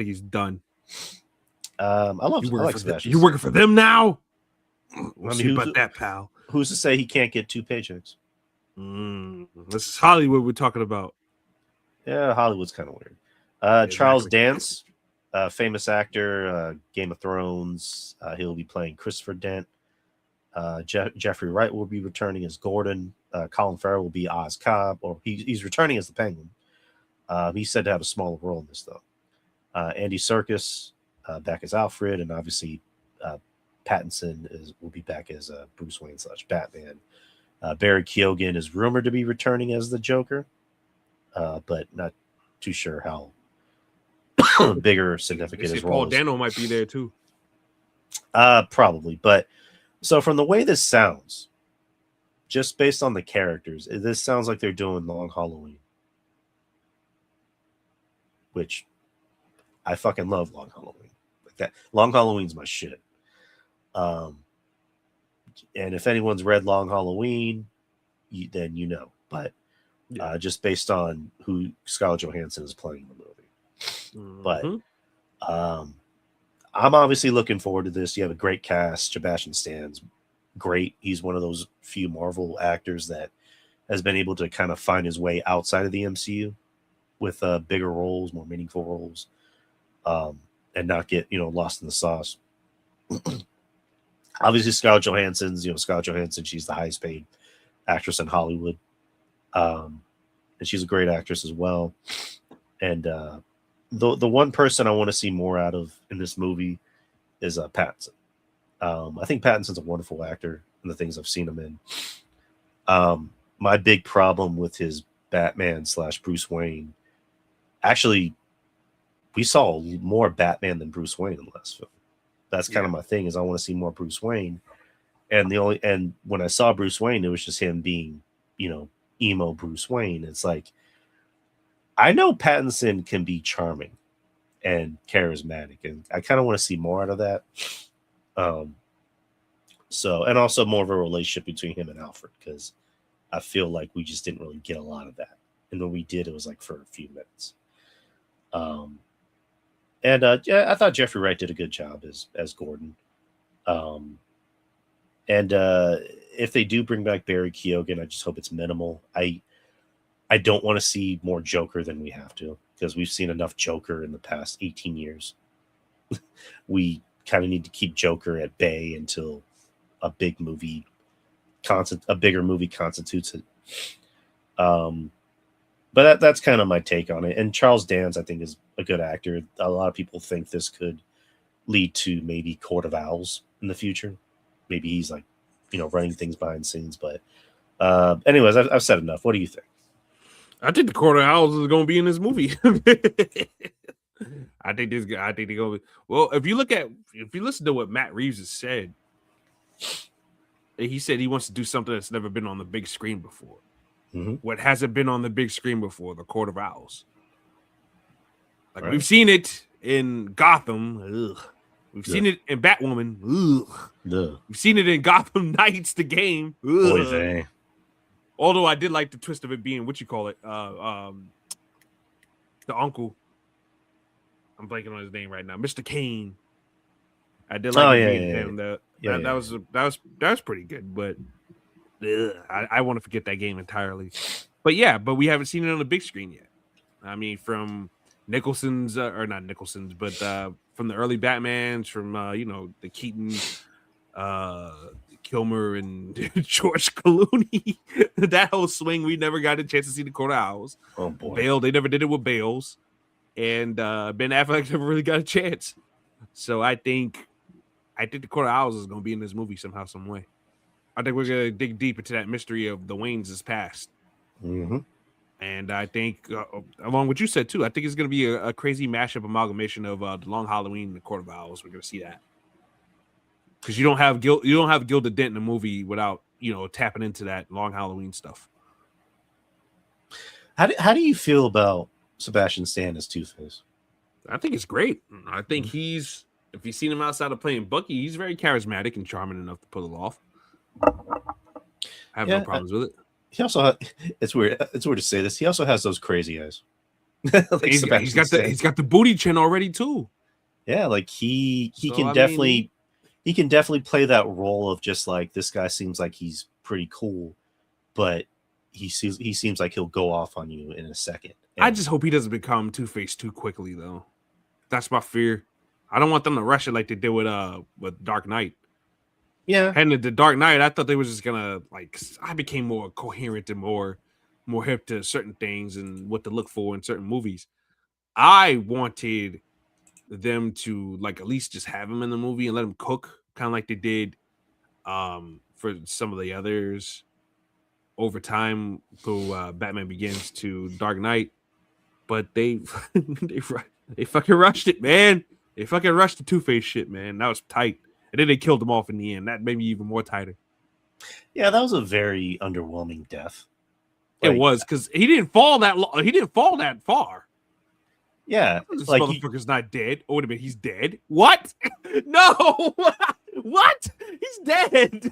like Sebastian. You working for them now? We'll see about that, pal. Who's to say he can't get 2 paychecks? This is Hollywood we're talking about. Yeah, Hollywood's kind of weird. Charles Dance, famous actor, Game of Thrones. He'll be playing Christopher Dent. Jeffrey Wright will be returning as Gordon. Colin Farrell will be Oz Cobb, or he's returning as the Penguin. He's said to have a smaller role in this, though. Andy Serkis back as Alfred, and obviously Pattinson will be back as Bruce Wayne / Batman. Barry Keoghan is rumored to be returning as the Joker, but not too sure how big or significant his role Paul Dano might be there too. Probably. But so from the way this sounds, just based on the characters, this sounds like they're doing Long Halloween, which I fucking love. Long Halloween, like that. Long Halloween's my shit. And if anyone's read Long Halloween, then you know. But just based on who Scarlett Johansson is playing in the movie. But I'm obviously looking forward to this. You have a great cast. Sebastian Stan's great. He's one of those few Marvel actors that has been able to kind of find his way outside of the MCU with bigger roles, more meaningful roles, and not get lost in the sauce. Obviously, Scarlett Johansson's Scarlett Johansson. She's the highest paid actress in Hollywood, and she's a great actress as well. And the one person I want to see more out of in this movie is Pattinson. I think Pattinson's a wonderful actor in the things I've seen him in. My big problem with his Batman / Bruce Wayne, actually, we saw more Batman than Bruce Wayne in the last film. That's kind of my thing, is I want to see more Bruce Wayne. And when I saw Bruce Wayne, it was just him being, emo Bruce Wayne. It's like, I know Pattinson can be charming and charismatic, and I kind of want to see more out of that. And also more of a relationship between him and Alfred, because I feel like we just didn't really get a lot of that. And when we did, it was like for a few minutes. I thought Jeffrey Wright did a good job as Gordon. If they do bring back Barry Keoghan, I just hope it's minimal. I don't want to see more Joker than we have to, because we've seen enough Joker in the past 18 years. We kind of need to keep Joker at bay until a bigger movie constitutes it. But that's kind of my take on it. And Charles Dance, I think, is a good actor. A lot of people think this could lead to maybe Court of Owls in the future. Maybe he's like, running things behind the scenes. But anyways, I've said enough. What do you think? I think the Court of Owls is going to be in this movie. I think they're going to. Well, if you listen to what Matt Reeves has said, he said he wants to do something that's never been on the big screen before. Mm-hmm. What hasn't been on the big screen before? The Court of Owls. Like, right. We've seen it in Gotham. Ugh. We've seen it in Batwoman. Ugh. We've seen it in Gotham Knights, the game. Ugh. Although I did like the twist of it being the uncle. I'm blanking on his name right now, Mr. Kane. I did like him. That was pretty good, but I want to forget that game entirely. But we haven't seen it on the big screen yet. I mean, from Nicholson's or not Nicholson's, but from the early Batmans, from the Keaton Kilmer and George Clooney. That whole swing, we never got a chance to see the Court of Owls. Oh boy. Bale, they never did it with Bales. And Ben Affleck never really got a chance. So I think the Court of Owls is going to be in this movie somehow, some way. I think we're going to dig deep into that mystery of the Waynes' past. Mm-hmm. And I think, along with what you said too, I think it's going to be a crazy mashup amalgamation of the Long Halloween and the Court of Owls. We're going to see that because you don't have Gilda Dent in the movie without tapping into that Long Halloween stuff. How do you feel about Sebastian Stan as Two-Face? I think it's great. I think he's, if you've seen him outside of playing Bucky, he's very charismatic and charming enough to pull it off. I have no problems with it. He also, it's weird to say this. He also has those crazy eyes. Like he's got the booty chin already too. Yeah, like he can definitely play that role of just like, this guy seems like he's pretty cool, but he seems like he'll go off on you in a second. And I just hope he doesn't become Two-Face too quickly though. That's my fear. I don't want them to rush it like they did with Dark Knight. Yeah. And the Dark Knight, I thought they were just gonna I became more coherent and more hip to certain things and what to look for in certain movies. I wanted them to at least just have him in the movie and let him cook, kind of like they did for some of the others over time through Batman Begins to Dark Knight. But they fucking rushed it, man. They fucking rushed the Two-Face shit, man. That was tight. And then they killed him off in the end. That made me even more tighter. Yeah, that was a very underwhelming death. It was, because he didn't fall that long. He didn't fall that far. Yeah, this motherfucker's not dead. Or wait a minute, he's dead. What? No. What? He's dead.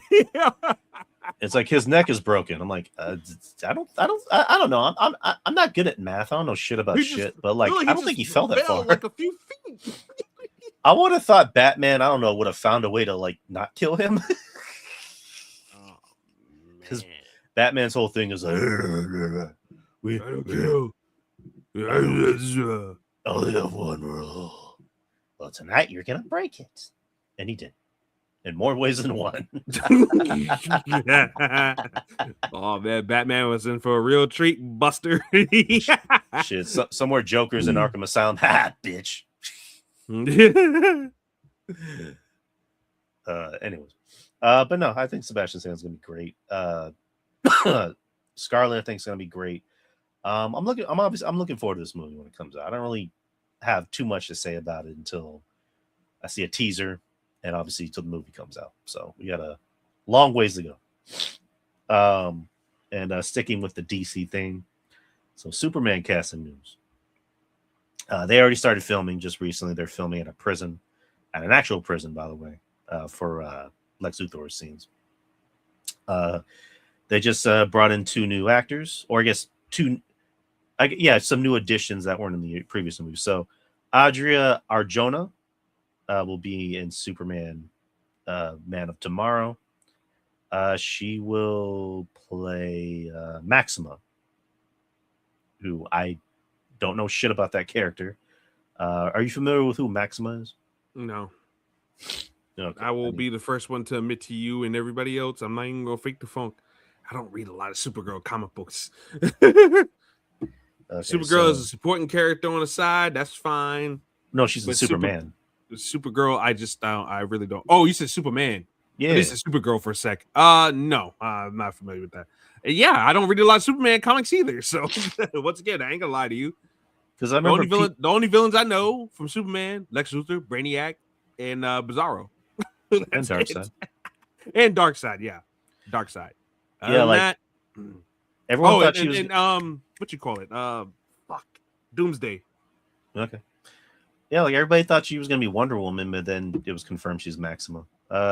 It's like his neck is broken. I'm like, I don't know. I'm not good at math. I don't know shit about shit. But I don't think he fell that far. Like a few feet. I would have thought Batman, I don't know, would have found a way to not kill him. Because Batman's whole thing is like, we don't kill. I only have one rule. Well, tonight you're gonna break it, and he did, in more ways than one. Oh man, Batman was in for a real treat, Buster. Shit, somewhere Joker's in Arkham Asylum. Ha, bitch. Anyways, but no, I think Sebastian Stan's gonna be great. Scarlet, I think, is gonna be great. I'm looking forward to this movie when it comes out. I don't really have too much to say about it until I see a teaser, and obviously until the movie comes out. So we got a long ways to go. And sticking with the DC thing, so Superman casting news. They already started filming just recently. They're filming at a prison, at an actual prison, by the way, for Lex Luthor's scenes. They just brought in two new actors, or I guess some new additions that weren't in the previous movie. So Adria Arjona will be in Superman, Man of Tomorrow. She will play Maxima, who I don't know shit about that character. Are you familiar with who Maxima is? No. Okay. I will be the first one to admit to you and everybody else, I'm not even gonna fake the funk. I don't read a lot of Supergirl comic books. Supergirl is a supporting character on the side. That's fine. No, she's a Superman. Supergirl, I really don't. Oh, you said Superman. Yeah. At least a Supergirl for a sec. No, I'm not familiar with that. Yeah, I don't read a lot of Superman comics either. So once again, I ain't gonna lie to you. Because I remember the only villains I know from Superman, Lex Luthor, Brainiac, and Bizarro. And Darkseid. And Darkseid, yeah. Darkseid. Yeah, everyone thought she was. What you call it? Doomsday. Okay. Yeah, everybody thought she was gonna be Wonder Woman, but then it was confirmed she's Maxima.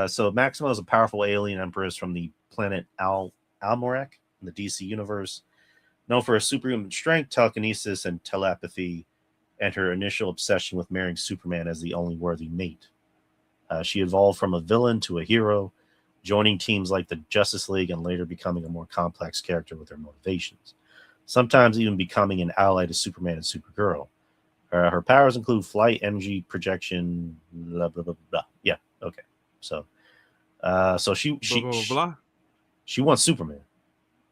So Maxima is a powerful alien empress from the planet Almorak in the DC universe, known for her superhuman strength, telekinesis, and telepathy, and her initial obsession with marrying Superman as the only worthy mate. She evolved from a villain to a hero, joining teams like the Justice League and later becoming a more complex character with her motivations, sometimes even becoming an ally to Superman and Supergirl. Her powers include flight, energy, projection, blah, blah, blah, blah. Yeah, okay. So So Blah, blah, blah. she wants Superman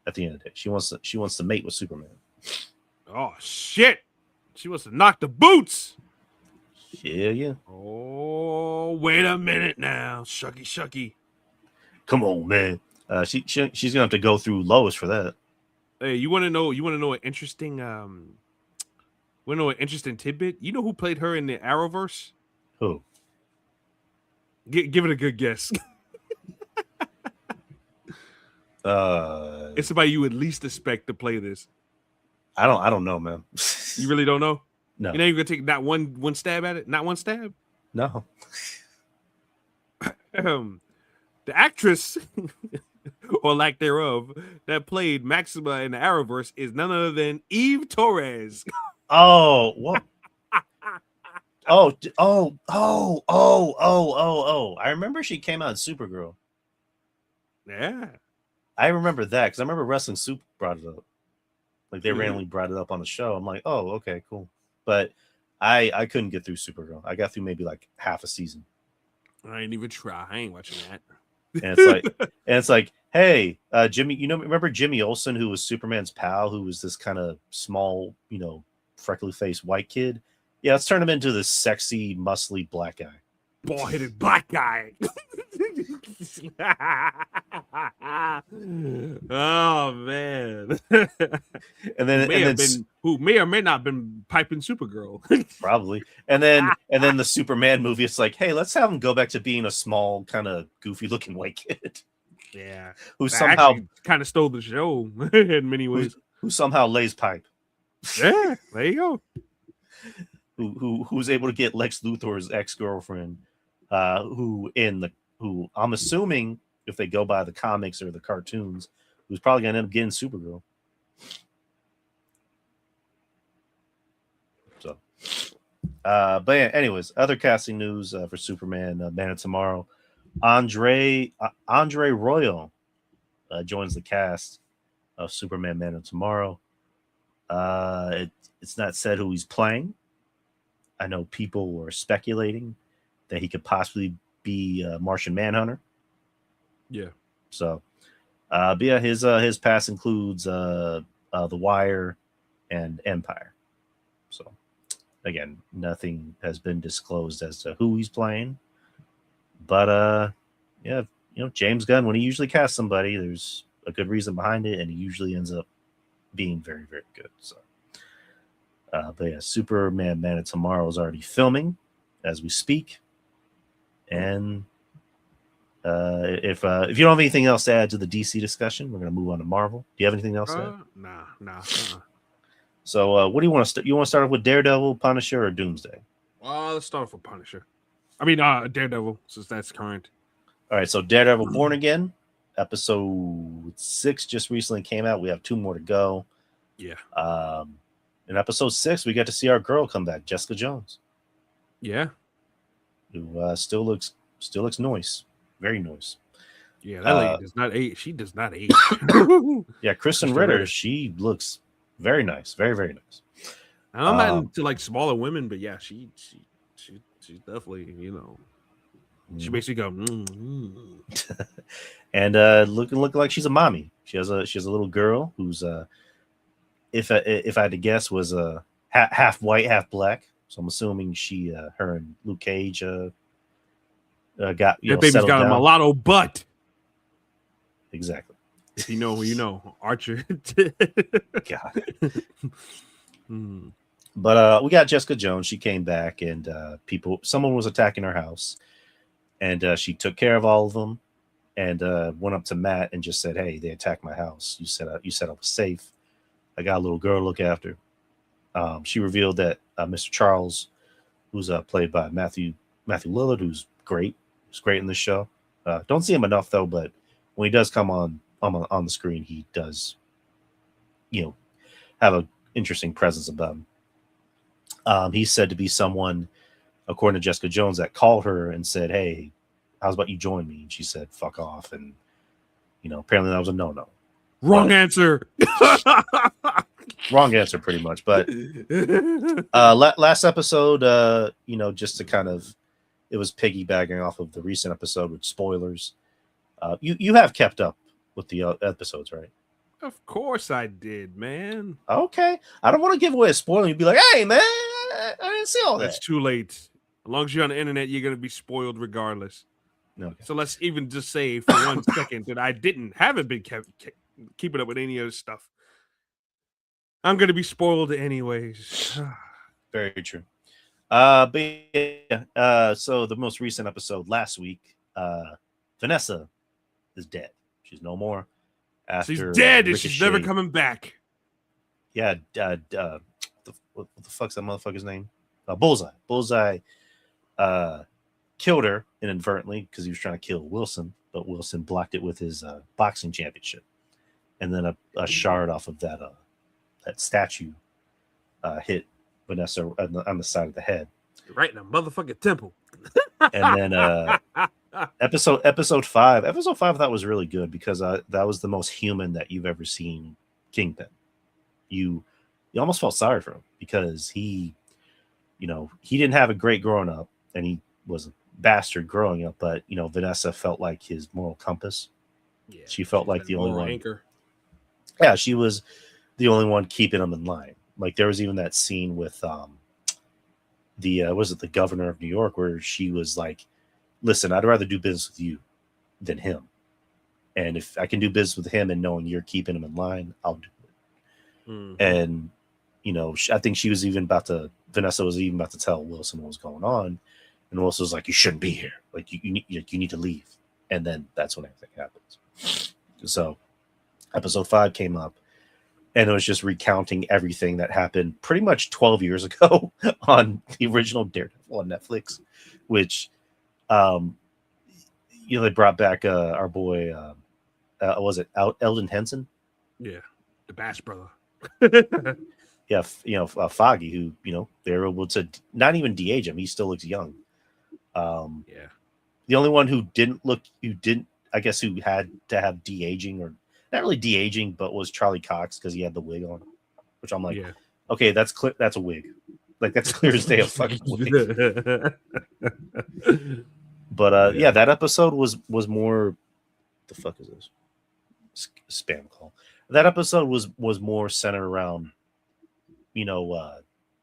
at the end of the day. She wants to mate with Superman. Oh shit! She wants to knock the boots. Yeah. Oh, wait a minute now, shucky. Come on, man. She's gonna have to go through Lois for that. Hey, you want to know? You want to know an interesting tidbit? You know who played her in the Arrowverse? Who? Give it a good guess. It's somebody you would least expect to play this. I don't know, man. You really don't know? No. You're not even gonna take not one stab at it? Not one stab? No. The actress, or lack thereof, that played Maxima in the Arrowverse is none other than Eve Torres. Oh, what? I remember she came out in Supergirl. Yeah. I remember that because I remember Wrestling Soup brought it up. Like they randomly brought it up on the show. I'm like, oh, okay, cool. But I couldn't get through Supergirl. I got through maybe like half a season. I ain't even try. I ain't watching that. And it's like, hey, Jimmy, remember Jimmy Olsen, who was Superman's pal, who was this kind of small, freckly faced white kid? Yeah, let's turn him into this sexy, muscly black guy. Bald-headed black guy. Oh man. Who may or may not have been piping Supergirl. Probably. And then the Superman movie, it's like, hey, let's have him go back to being a small, kind of goofy looking white kid. Yeah. Who somehow kind of stole the show in many ways. Who somehow lays pipe. Yeah, there you go. Who's able to get Lex Luthor's ex-girlfriend, who I'm assuming, if they go by the comics or the cartoons, who's probably gonna end up getting Supergirl. So but yeah, anyways, other casting news for Superman Man of Tomorrow. Andre Royal joins the cast of Superman Man of Tomorrow. It's not said who he's playing. I know people were speculating that he could possibly be Martian Manhunter. Yeah. So, but yeah, his past includes The Wire and Empire. So, again, nothing has been disclosed as to who he's playing. But yeah, James Gunn, when he usually casts somebody, there's a good reason behind it, and he usually ends up being very, very good. So. But yeah, Superman Man of Tomorrow is already filming as we speak. And if you don't have anything else to add to the DC discussion, we're going to move on to Marvel. Do you have anything else to add? Nah. So what do you want to start? You want to start off with Daredevil, Punisher, or Doomsday? Let's start off with Punisher. I mean, Daredevil, since that's current. All right, so Daredevil Born Again, episode 6 just recently came out. We have 2 more to go. Yeah. In episode 6, we got to see our girl come back, Jessica Jones. Yeah. Who still looks nice. Very nice. Yeah, that lady does not age. She does not age. Yeah, Kristen Ritter, she looks very nice. Very, very nice. I'm not into like smaller women, but yeah, she's definitely, she makes you go. And looking like she's a mommy. She has a little girl who's if I had to guess, was half white, half black. So I'm assuming her and Luke Cage got that baby's got down. a mulatto butt. Exactly. If you know, you know, Archer. God. But we got Jessica Jones. She came back, and someone was attacking her house, and she took care of all of them, and went up to Matt and just said, "Hey, they attacked my house. You said I was safe. I got a little girl to look after." She revealed that Mr. Charles, who's played by Matthew Lillard, who's great. He's great in this show. Don't see him enough though, but when he does come on the screen, he does, have an interesting presence about him. He's said to be someone, according to Jessica Jones, that called her and said, "Hey, how's about you join me?" And she said, "Fuck off." And apparently that was a no. Wrong answer. Wrong answer, pretty much. But last episode, just to kind of, it was piggybacking off of the recent episode with spoilers. You have kept up with the episodes, right? Of course I did, man. Okay. I don't want to give away a spoiler. You'd be like, hey, man, I didn't see all that. It's too late. As long as you're on the internet, you're going to be spoiled regardless. Okay. So let's even just say for 1 second that I haven't been keeping up with any other stuff. I'm going to be spoiled anyways. Very true. But yeah, so the most recent episode last week, Vanessa is dead. She's no more. After she's dead and she's never coming back. Yeah, what the fuck's that motherfucker's name? Bullseye. Bullseye killed her inadvertently because he was trying to kill Wilson, but Wilson blocked it with his boxing championship. And then a shard off of that statue hit Vanessa on the side of the head. Right in the motherfucking temple. And then episode 5 I thought was really good because that was the most human that you've ever seen Kingpin. You almost felt sorry for him because he didn't have a great growing up and he was a bastard growing up, but Vanessa felt like his moral compass. Yeah, she felt like the only one anchor. Yeah, she was the only one keeping him in line. Like there was even that scene with the governor of New York where she was like, listen, I'd rather do business with you than him. And if I can do business with him and knowing you're keeping him in line, I'll do it. Mm-hmm. And, I think Vanessa was even about to tell Wilson what was going on. And Wilson was like, you shouldn't be here. Like you need to leave. And then that's when everything happens. So episode 5 came up and it was just recounting everything that happened pretty much 12 years ago on the original Daredevil on Netflix, which, they brought back our boy, was it Eldon Henson? Yeah, the Bash brother. Yeah, Foggy, who they were able to not even de-age him; he still looks young. Yeah, the only one who had to have de-aging, or not really de-aging, but was Charlie Cox because he had the wig on, which I'm like, okay, that's clear. That's a wig. Like that's clear as day a fucking wig. But that episode was more. The fuck is this? Spam call. That episode was more centered around,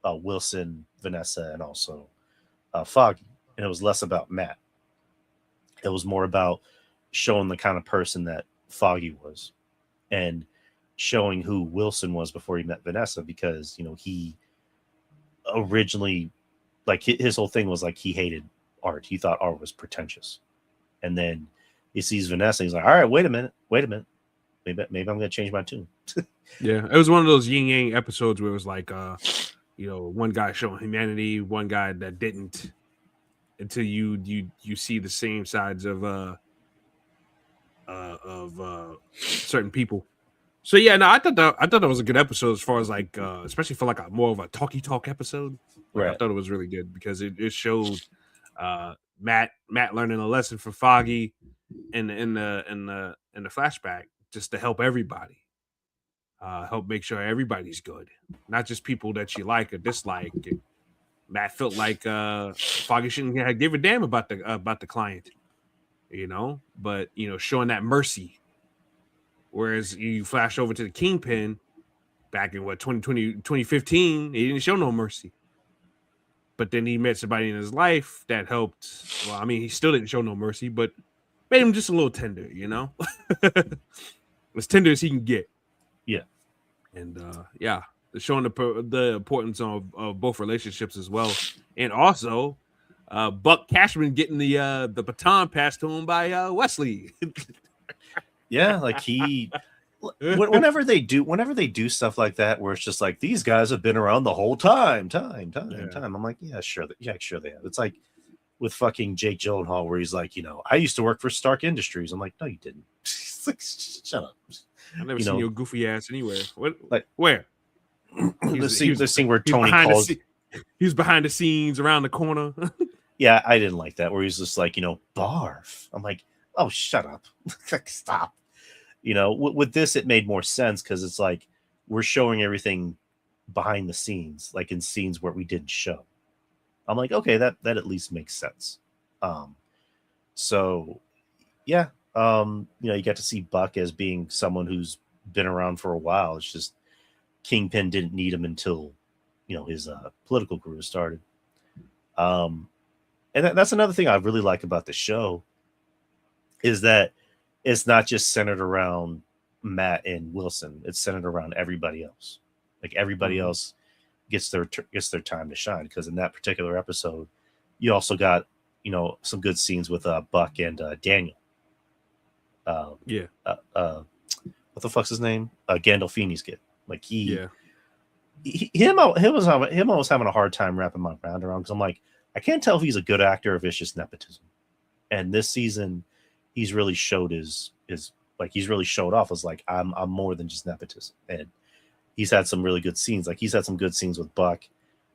Wilson, Vanessa, and also Foggy, and it was less about Matt. It was more about showing the kind of person that Foggy was, and showing who Wilson was before he met Vanessa, because he originally, like, his whole thing was like he hated art. He thought art was pretentious, and then he sees Vanessa. And he's like, all right, wait a minute. Maybe I'm gonna change my tune. Yeah, it was one of those yin yang episodes where it was like, one guy showing humanity, one guy that didn't, until you see the same sides of certain people. So yeah, no, I thought that was a good episode as far as like, especially for like a more of a talky talk episode. Like, right. I thought it was really good because it showed Matt learning a lesson from Foggy in the flashback, just to help everybody. Help make sure everybody's good, not just people that you like or dislike. Matt felt like Foggy shouldn't give a damn about the client, but showing that mercy. Whereas you flash over to the Kingpin back in 2015, he didn't show no mercy. But then he met somebody in his life that helped. Well, I mean, he still didn't show no mercy, but made him just a little tender, as tender as he can get. Yeah. And showing the importance of both relationships as well, and also Buck Cashman getting the baton passed to him by Wesley. Yeah, like whenever they do stuff like that, where it's just like, these guys have been around the whole time. I'm like, yeah, sure they have. It's like with fucking Jake Gyllenhaal, where he's like, I used to work for Stark Industries. I'm like, no, you didn't. Like, shut up. I've never seen your goofy ass anywhere. What? Like where? The scene where Tony calls. He's behind the scenes, around the corner. Yeah, I didn't like that. Where he's just like, barf. I'm like, oh, shut up. Stop. With this, it made more sense because it's like we're showing everything behind the scenes, like in scenes where we didn't show. I'm like, okay, that at least makes sense. So yeah, You get to see Buck as being someone who's been around for a while. It's just Kingpin didn't need him until his political career started. And that's another thing I really like about the show is that it's not just centered around Matt and Wilson. It's centered around everybody else. Like everybody else gets their time to shine, because in that particular episode, you also got some good scenes with Buck and Daniel. What the fuck's his name? Gandolfini's kid. Like him was having a hard time wrapping my mind around, because I'm like, I can't tell if he's a good actor or if it's just nepotism. And this season, he's really showed he's really showed off as like, I'm more than just nepotism. And he's had some really good scenes. Like he's had some good scenes with Buck.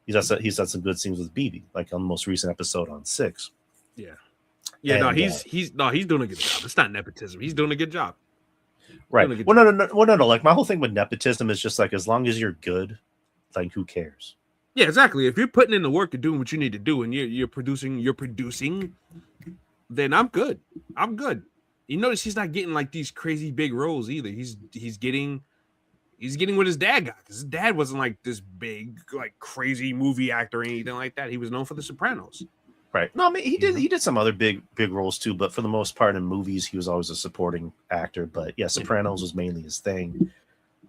He's had some good scenes with BB, like on the most recent episode on 6. Yeah. Yeah, he's doing a good job. It's not nepotism. He's doing a good job. Right. No. Like my whole thing with nepotism is just like, as long as you're good, like who cares? Yeah, exactly. If you're putting in the work and doing what you need to do, and you're producing, then I'm good. You notice he's not getting like these crazy big roles either. He's getting what his dad got, because his dad wasn't like this big, like crazy movie actor or anything like that. He was known for The Sopranos. Right. No, I mean he did some other big roles too, but for the most part in movies he was always a supporting actor. But yeah, Sopranos was mainly his thing.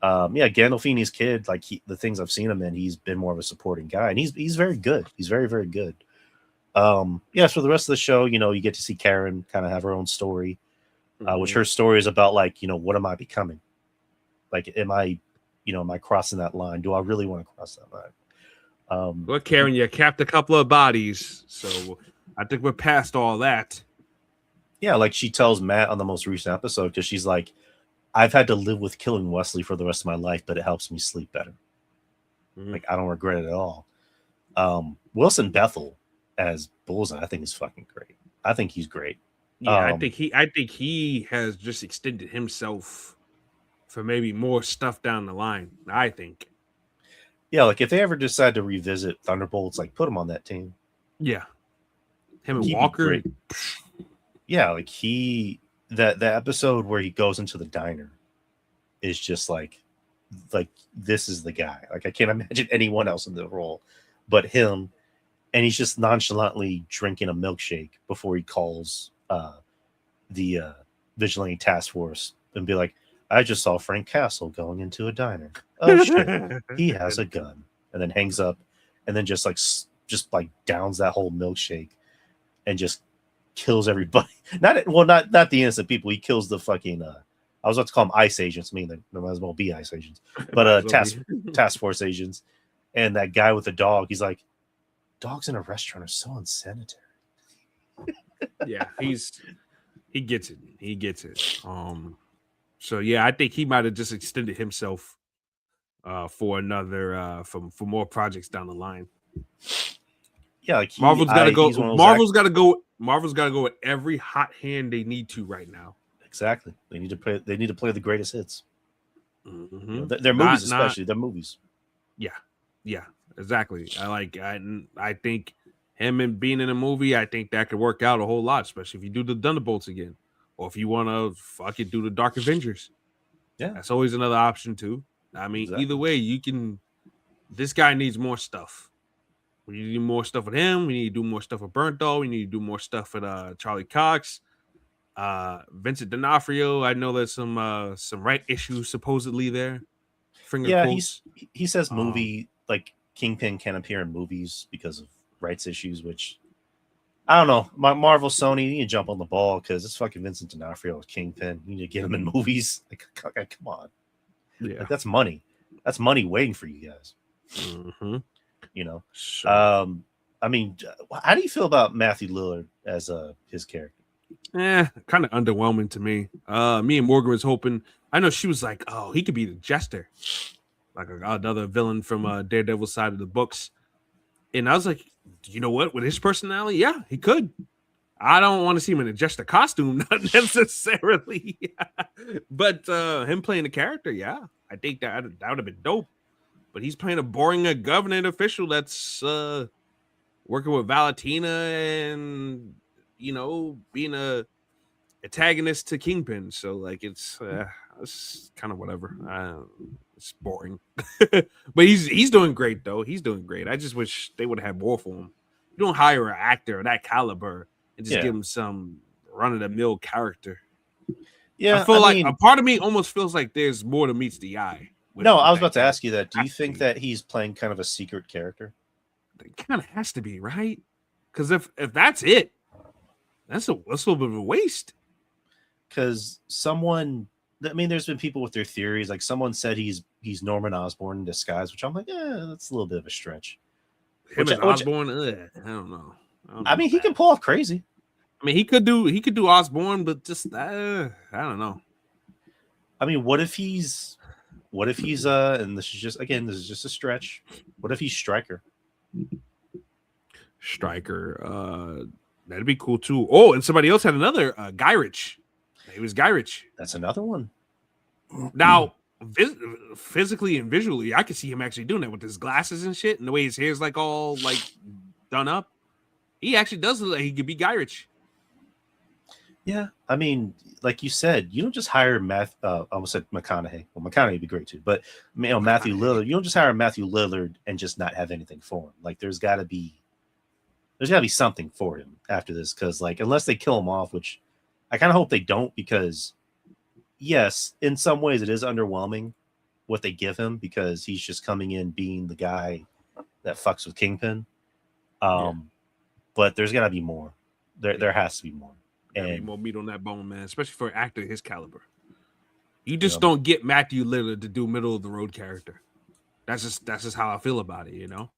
Gandolfini's kid, like the things I've seen him in, he's been more of a supporting guy, and he's very good. He's very, very good. For the rest of the show, you get to see Karen kind of have her own story, which her story is about like, what am I becoming? Like, am I crossing that line? Do I really want to cross that line? Well, Karen, you capped a couple of bodies, so I think we're past all that. Yeah, like she tells Matt on the most recent episode, because she's like, I've had to live with killing Wesley for the rest of my life, but it helps me sleep better. Like, I don't regret it at all. Wilson Bethel as Bullseye, I think is fucking great. I think he's great. Yeah, I think he has just extended himself for maybe more stuff down the line, I think. Yeah, like if they ever decide to revisit Thunderbolts, like put him on that team. Yeah. Him and Walker. Yeah, like that episode where he goes into the diner is just like this is the guy. Like I can't imagine anyone else in the role but him, and he's just nonchalantly drinking a milkshake before he calls the vigilante task force and be like, I just saw Frank Castle going into a diner. Oh shit, he has a gun. And then hangs up, and then just downs that whole milkshake and just kills everybody. Not the innocent people. He kills the fucking I was about to call them ICE agents. I mean, there might as well be ICE agents, but task force agents. And that guy with the dog, he's like, dogs in a restaurant are so unsanitary. Yeah, he gets it. He gets it. So yeah, I think he might have just extended himself for another for more projects down the line. Yeah, like Marvel's got to go. Marvel's got to go. Marvel's got to go with every hot hand they need to right now. Exactly. They need to play the greatest hits. Mm-hmm. Their movies, especially their movies. Yeah, exactly. I think him and being in a movie, I think that could work out a whole lot, especially if you do the Thunderbolts again, or if you want to do the Dark Avengers. Yeah, that's always another option too. I mean, Either way, you can. This guy needs more stuff. We need to do more stuff with him. We need to do more stuff with Bernthal. We need to do more stuff with Charlie Cox, Vincent D'Onofrio. I know there's some right issues supposedly there. He says movie like Kingpin can't appear in movies because of rights issues, which I don't know. Marvel, Sony, you need to jump on the ball, because it's fucking Vincent D'Onofrio with Kingpin. You need to get him in movies. Like, come on. Yeah, like, that's money. That's money waiting for you guys. Mm-hmm. Sure. I mean, how do you feel about Matthew Lillard as his character? Kind of underwhelming to me. Me and Morgan was hoping. I know she was like, "Oh, he could be the Jester, like another villain from Daredevil side of the books." And I was like, "You know what? With his personality, yeah, he could." I don't want to see him in a Jester costume, not necessarily, but him playing the character, yeah, I think that would have been dope. But he's playing a boring government official that's working with Valentina and being a antagonist to Kingpin. So like it's kind of whatever. It's boring. But he's doing great though. He's doing great. I just wish they would have had more for him. You don't hire an actor of that caliber and just give him some run of the mill character. Yeah, I feel a part of me almost feels like there's more to meets the eye. I was about to ask you that. Do you think that he's playing kind of a secret character? It kind of has to be, right? Because if that's it, that's a little bit of a waste. Because there's been people with their theories. Like someone said he's Norman Osborn in disguise, which I'm like, that's a little bit of a stretch. Osborn, I don't know. I mean, he can pull off crazy. I mean, he could do Osborn, but just I don't know. I mean, what if he's and this is just a stretch. What if he's Stryker? That'd be cool too. Oh, and somebody else had another Guy Ritchie. It was Guy Ritchie. That's another one. Now, physically and visually, I could see him actually doing that with his glasses and shit, and the way his hair's like all like done up. He actually does look like he could be Guy Ritchie. Yeah, I mean, like you said, you don't just hire I almost said McConaughey. Well, McConaughey would be great too, but Matthew Lillard. You don't just hire Matthew Lillard and just not have anything for him. Like there's got to be something for him after this, because like unless they kill him off, which I kind of hope they don't, because yes, in some ways it is underwhelming what they give him, because he's just coming in being the guy that fucks with Kingpin. But there's got to be more. There has to be more. And more meat on that bone, man, especially for an actor his caliber. You just don't get Matthew Lillard to do middle of the road character. That's just how I feel about it, you know.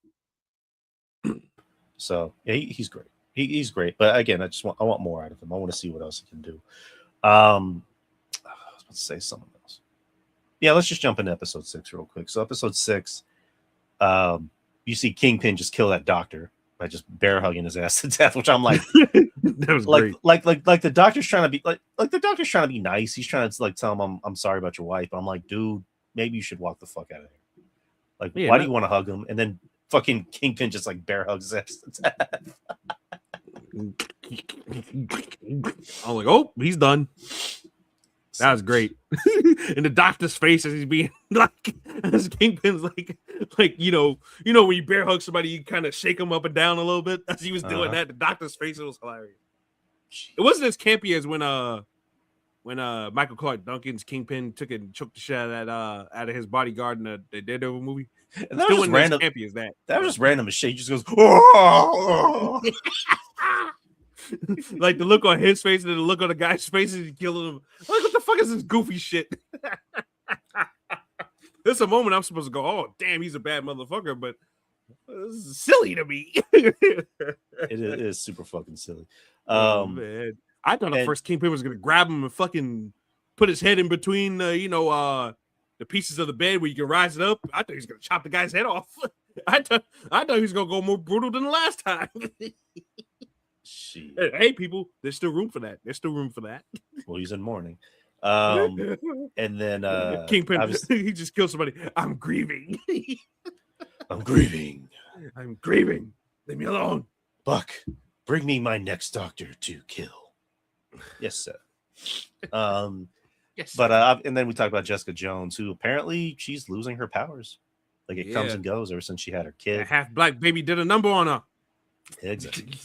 So yeah, he's great. He's great, but again, I want more out of him. I want to see what else he can do. I was about to say something else. Yeah, let's just jump into episode 6 real quick. So episode 6, you see Kingpin just kill that doctor by just bear hugging his ass to death, which I'm like, that was like, great. like the doctor's trying to be like the doctor's trying to be nice. He's trying to like tell him I'm sorry about your wife. I'm like, dude, maybe you should walk the fuck out of here. Like, why do you want to hug him? And then fucking Kingpin just like bear hugs his ass to death. I'm like, oh, he's done. That was great. In the doctor's face as he's being like, as Kingpin's like you know when you bear hug somebody, you kind of shake him up and down a little bit. As he was doing that, the doctor's face, it was hilarious. It wasn't as campy as when Michael Clark Duncan's Kingpin took and choked the shit out of his bodyguard in the Daredevil movie. And that was just random. As campy as that. That was just random as shit. He just goes, oh! Like the look on his face and then the look on the guy's face as he killing him. Like, what the fuck is this goofy shit? There's a moment I'm supposed to go, oh damn, he's a bad motherfucker, but this is silly to me. It is super fucking silly. Man. I thought the first Kingpin was gonna grab him and fucking put his head in between the pieces of the bed where you can rise it up. I thought he was gonna chop the guy's head off. I thought he was gonna go more brutal than the last time. Hey, people, there's still room for that. Well, he's in mourning. And then Kingpin, he just killed somebody. I'm grieving. Leave me alone. Buck, bring me my next doctor to kill. Yes, sir. Yes. But and then we talk about Jessica Jones, who apparently she's losing her powers. Like it comes and goes ever since she had her kid. That half black baby did a number on her. Exactly.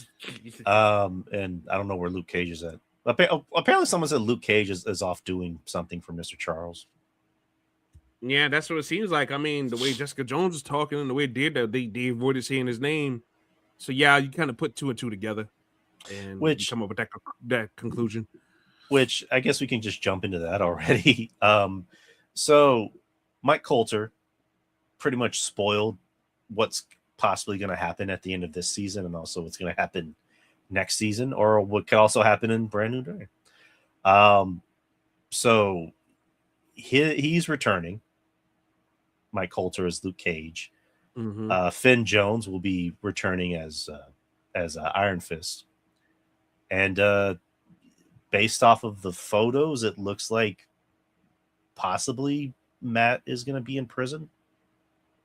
And I don't know where Luke Cage is at. Apparently, someone said Luke Cage is off doing something for Mr. Charles. Yeah, that's what it seems like. I mean, the way Jessica Jones is talking and the way they avoided saying his name. So yeah, you kind of put 2 and 2 together, and come up with that conclusion. Which I guess we can just jump into that already. So Mike Coulter pretty much spoiled what's possibly going to happen at the end of this season, and also what's going to happen next season, or what could also happen in Brand New Day. So he's returning. Mike Coulter as Luke Cage. Mm-hmm. Finn Jones will be returning as Iron Fist, and based off of the photos, it looks like possibly Matt is going to be in prison.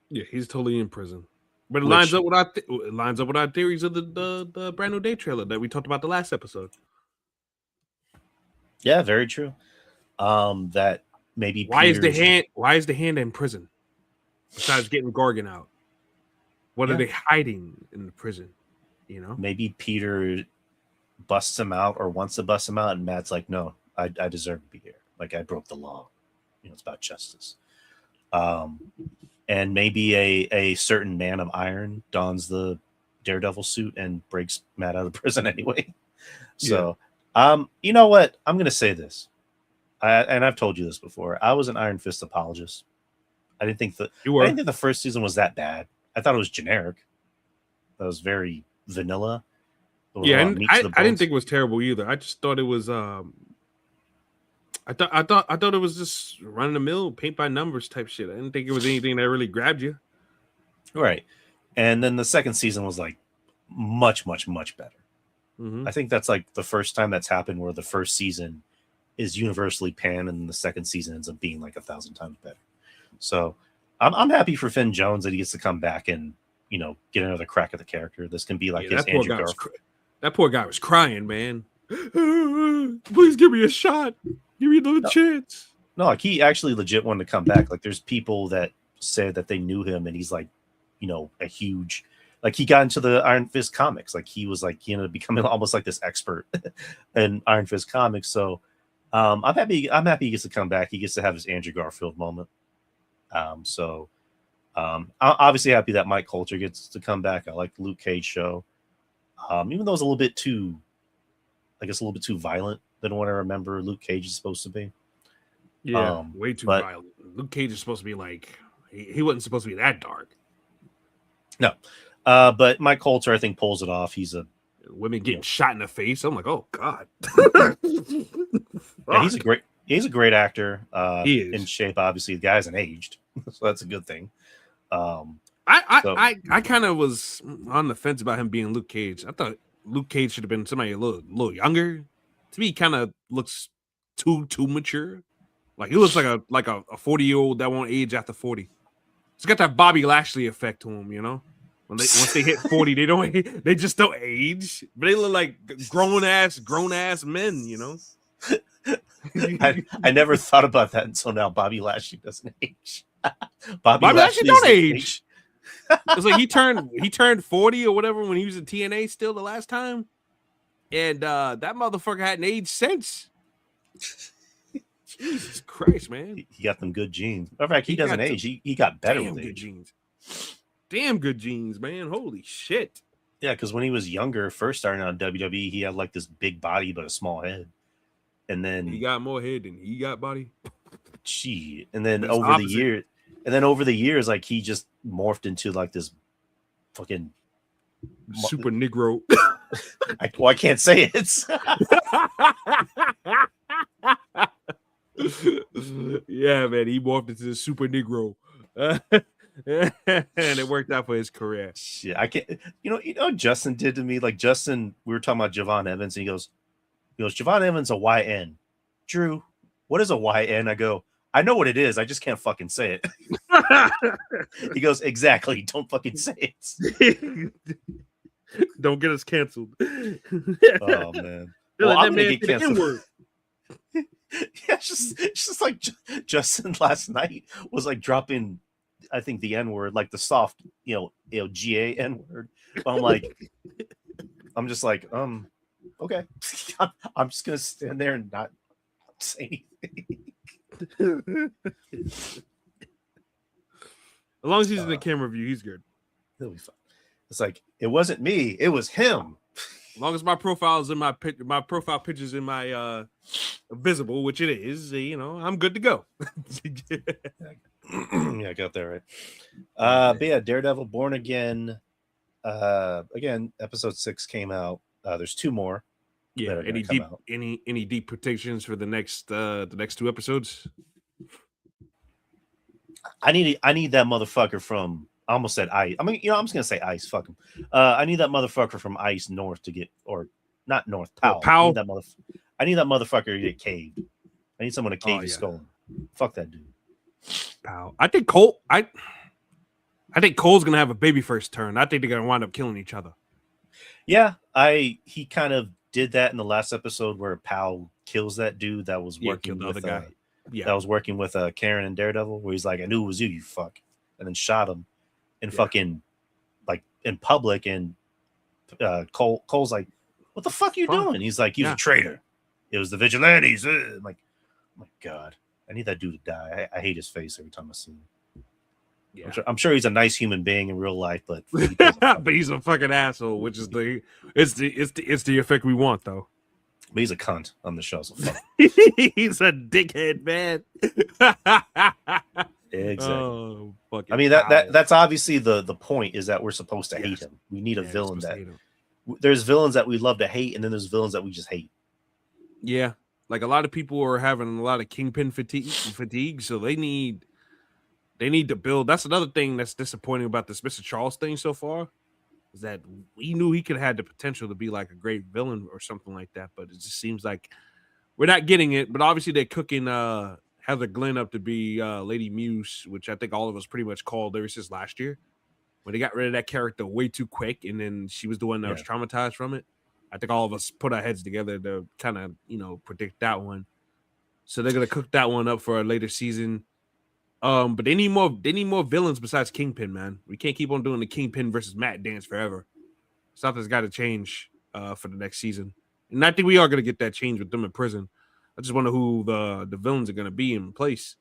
Yeah, he's totally in prison. But it lines up with our theories of the Brand New Day trailer that we talked about the last episode. Yeah, very true. That maybe Why is the Peter's hand? Why is the hand in prison? Besides getting Gorgon out, what are yeah, they hiding in the prison? You know, maybe Peter busts him out or wants to bust him out, and Matt's like, no, I deserve to be here. Like I broke the law. It's about justice. Um, and maybe a certain man of iron dons the Daredevil suit and breaks Matt out of prison anyway. So, you know what? I'm gonna say this, and I've told you this before. I was an Iron Fist apologist. I didn't think you I were. didn't think the first season was that bad. I thought it was generic. That was very vanilla. There was a Yeah, lot of and meat to the I didn't bones. think it was terrible either. I just thought it was. I thought it was just run of the mill, paint by numbers type shit. I didn't think it was anything that really grabbed you. Right. And then the second season was like much, much, much better. Mm-hmm. I think that's like the first time that's happened where the first season is universally panned and the second season ends up being like 1,000 times better. So I'm happy for Finn Jones that he gets to come back and, get another crack at the character. This can be like his Andrew Garfield. That poor guy was crying, man. Please give me a shot. Give me another chance. No, like he actually legit wanted to come back. Like there's people that said that they knew him and he's like, a huge, like he got into the Iron Fist comics. Like he was like, he ended up becoming almost like this expert in Iron Fist comics. So I'm happy he gets to come back. He gets to have his Andrew Garfield moment. I'm obviously happy that Mike Coulter gets to come back. I like the Luke Cage show. Even though it's a little bit too violent than what I remember Luke Cage is supposed to be. Yeah, way too violent. Luke Cage is supposed to be like, he wasn't supposed to be that dark. No. But Mike Coulter, I think, pulls it off. He's women getting shot in the face. I'm like, oh God. Yeah, he's a great actor. He is in shape, obviously. The guy hasn't aged, so that's a good thing. I kind of was on the fence about him being Luke Cage. I thought Luke Cage should have been somebody a little younger. To me, he kind of looks too mature. Like he looks like a 40-year-old that won't age after 40. It's got that Bobby Lashley effect to him, once they hit 40, they just don't age. But they look like grown ass men, I never thought about that until now. Bobby Lashley doesn't age. Bobby Lashley don't age. It's like he turned 40 or whatever when he was in TNA still the last time. And that motherfucker hadn't aged since. Jesus Christ, man. He got them good genes. In fact, he doesn't age. He got better with age. Genes. Damn good genes, man. Holy shit. Yeah, because when he was younger, first starting on WWE, he had like this big body but a small head. And then he got more head than he got body. Gee. And then over the years, like he just morphed into like this fucking super Negro. I can't say it. Yeah, man, he morphed into the super Negro. And it worked out for his career. Shit, I can't. You know what Justin did to me? Like Justin, we were talking about Javon Evans, and he goes, Javon Evans a YN. Drew, what is a YN? I go, I know what it is. I just can't fucking say it. He goes, exactly. Don't fucking say it. Don't get us canceled. Oh man. Well, I'm gonna get canceled. Yeah, it's just like Justin last night was like dropping, I think, the N-word, like the soft, GA N-word. I'm just like, okay. I'm just gonna stand there and not say anything. As long as he's in the camera view, he's good. He'll be fine. It's like it wasn't me, it was him. As long as my profile is in my profile pictures in my visible, which it is, I'm good to go. Yeah, I got that right. But yeah, Daredevil Born Again. Again, episode 6 came out. There's 2 more. Yeah. Any deep predictions for the next 2 episodes? I need that motherfucker from. I almost said Ice. I mean, I'm just gonna say Ice. Fuck him. I need that motherfucker from Ice North to get, or not North, Powell. I need that motherfucker to get caved. I need someone to cave his skull. Fuck that dude. Powell. I think Cole's gonna have a baby first turn. I think they're gonna wind up killing each other. Yeah, he kind of did that in the last episode where Powell kills that dude that was working killed the with other guy. that was working with Karen and Daredevil, where he's like, I knew it was you, you fuck, and then shot him and fucking like in public, and Cole's like, what the fuck you doing? He's like, he's a traitor. It was the vigilantes. I'm like, oh my God, I need that dude to die. I hate his face every time I see him. Yeah. I'm sure he's a nice human being in real life, but he's a fucking asshole, which is the effect we want, though. But he's a cunt on the show. So fuck. He's a dickhead, man. Exactly. Oh, I mean that's obviously the point, is that we're supposed to hate him. We need a villain that there's villains that we love to hate, and then there's villains that we just hate. Yeah, like a lot of people are having a lot of Kingpin fatigue, so they need to build. That's another thing that's disappointing about this Mr. Charles thing so far, is that we knew he could have had the potential to be like a great villain or something like that, but it just seems like we're not getting it. But obviously they're cooking Heather Glenn up to be Lady Muse, which I think all of us pretty much called ever since last year, when they got rid of that character way too quick, and then she was the one that was traumatized from it. I think all of us put our heads together to kind of, predict that one. So they're gonna cook that one up for a later season. But they need more villains besides Kingpin, man. We can't keep on doing the Kingpin versus Matt dance forever. Something's got to change for the next season. And I think we are going to get that change with them in prison. I just wonder who the villains are going to be in place.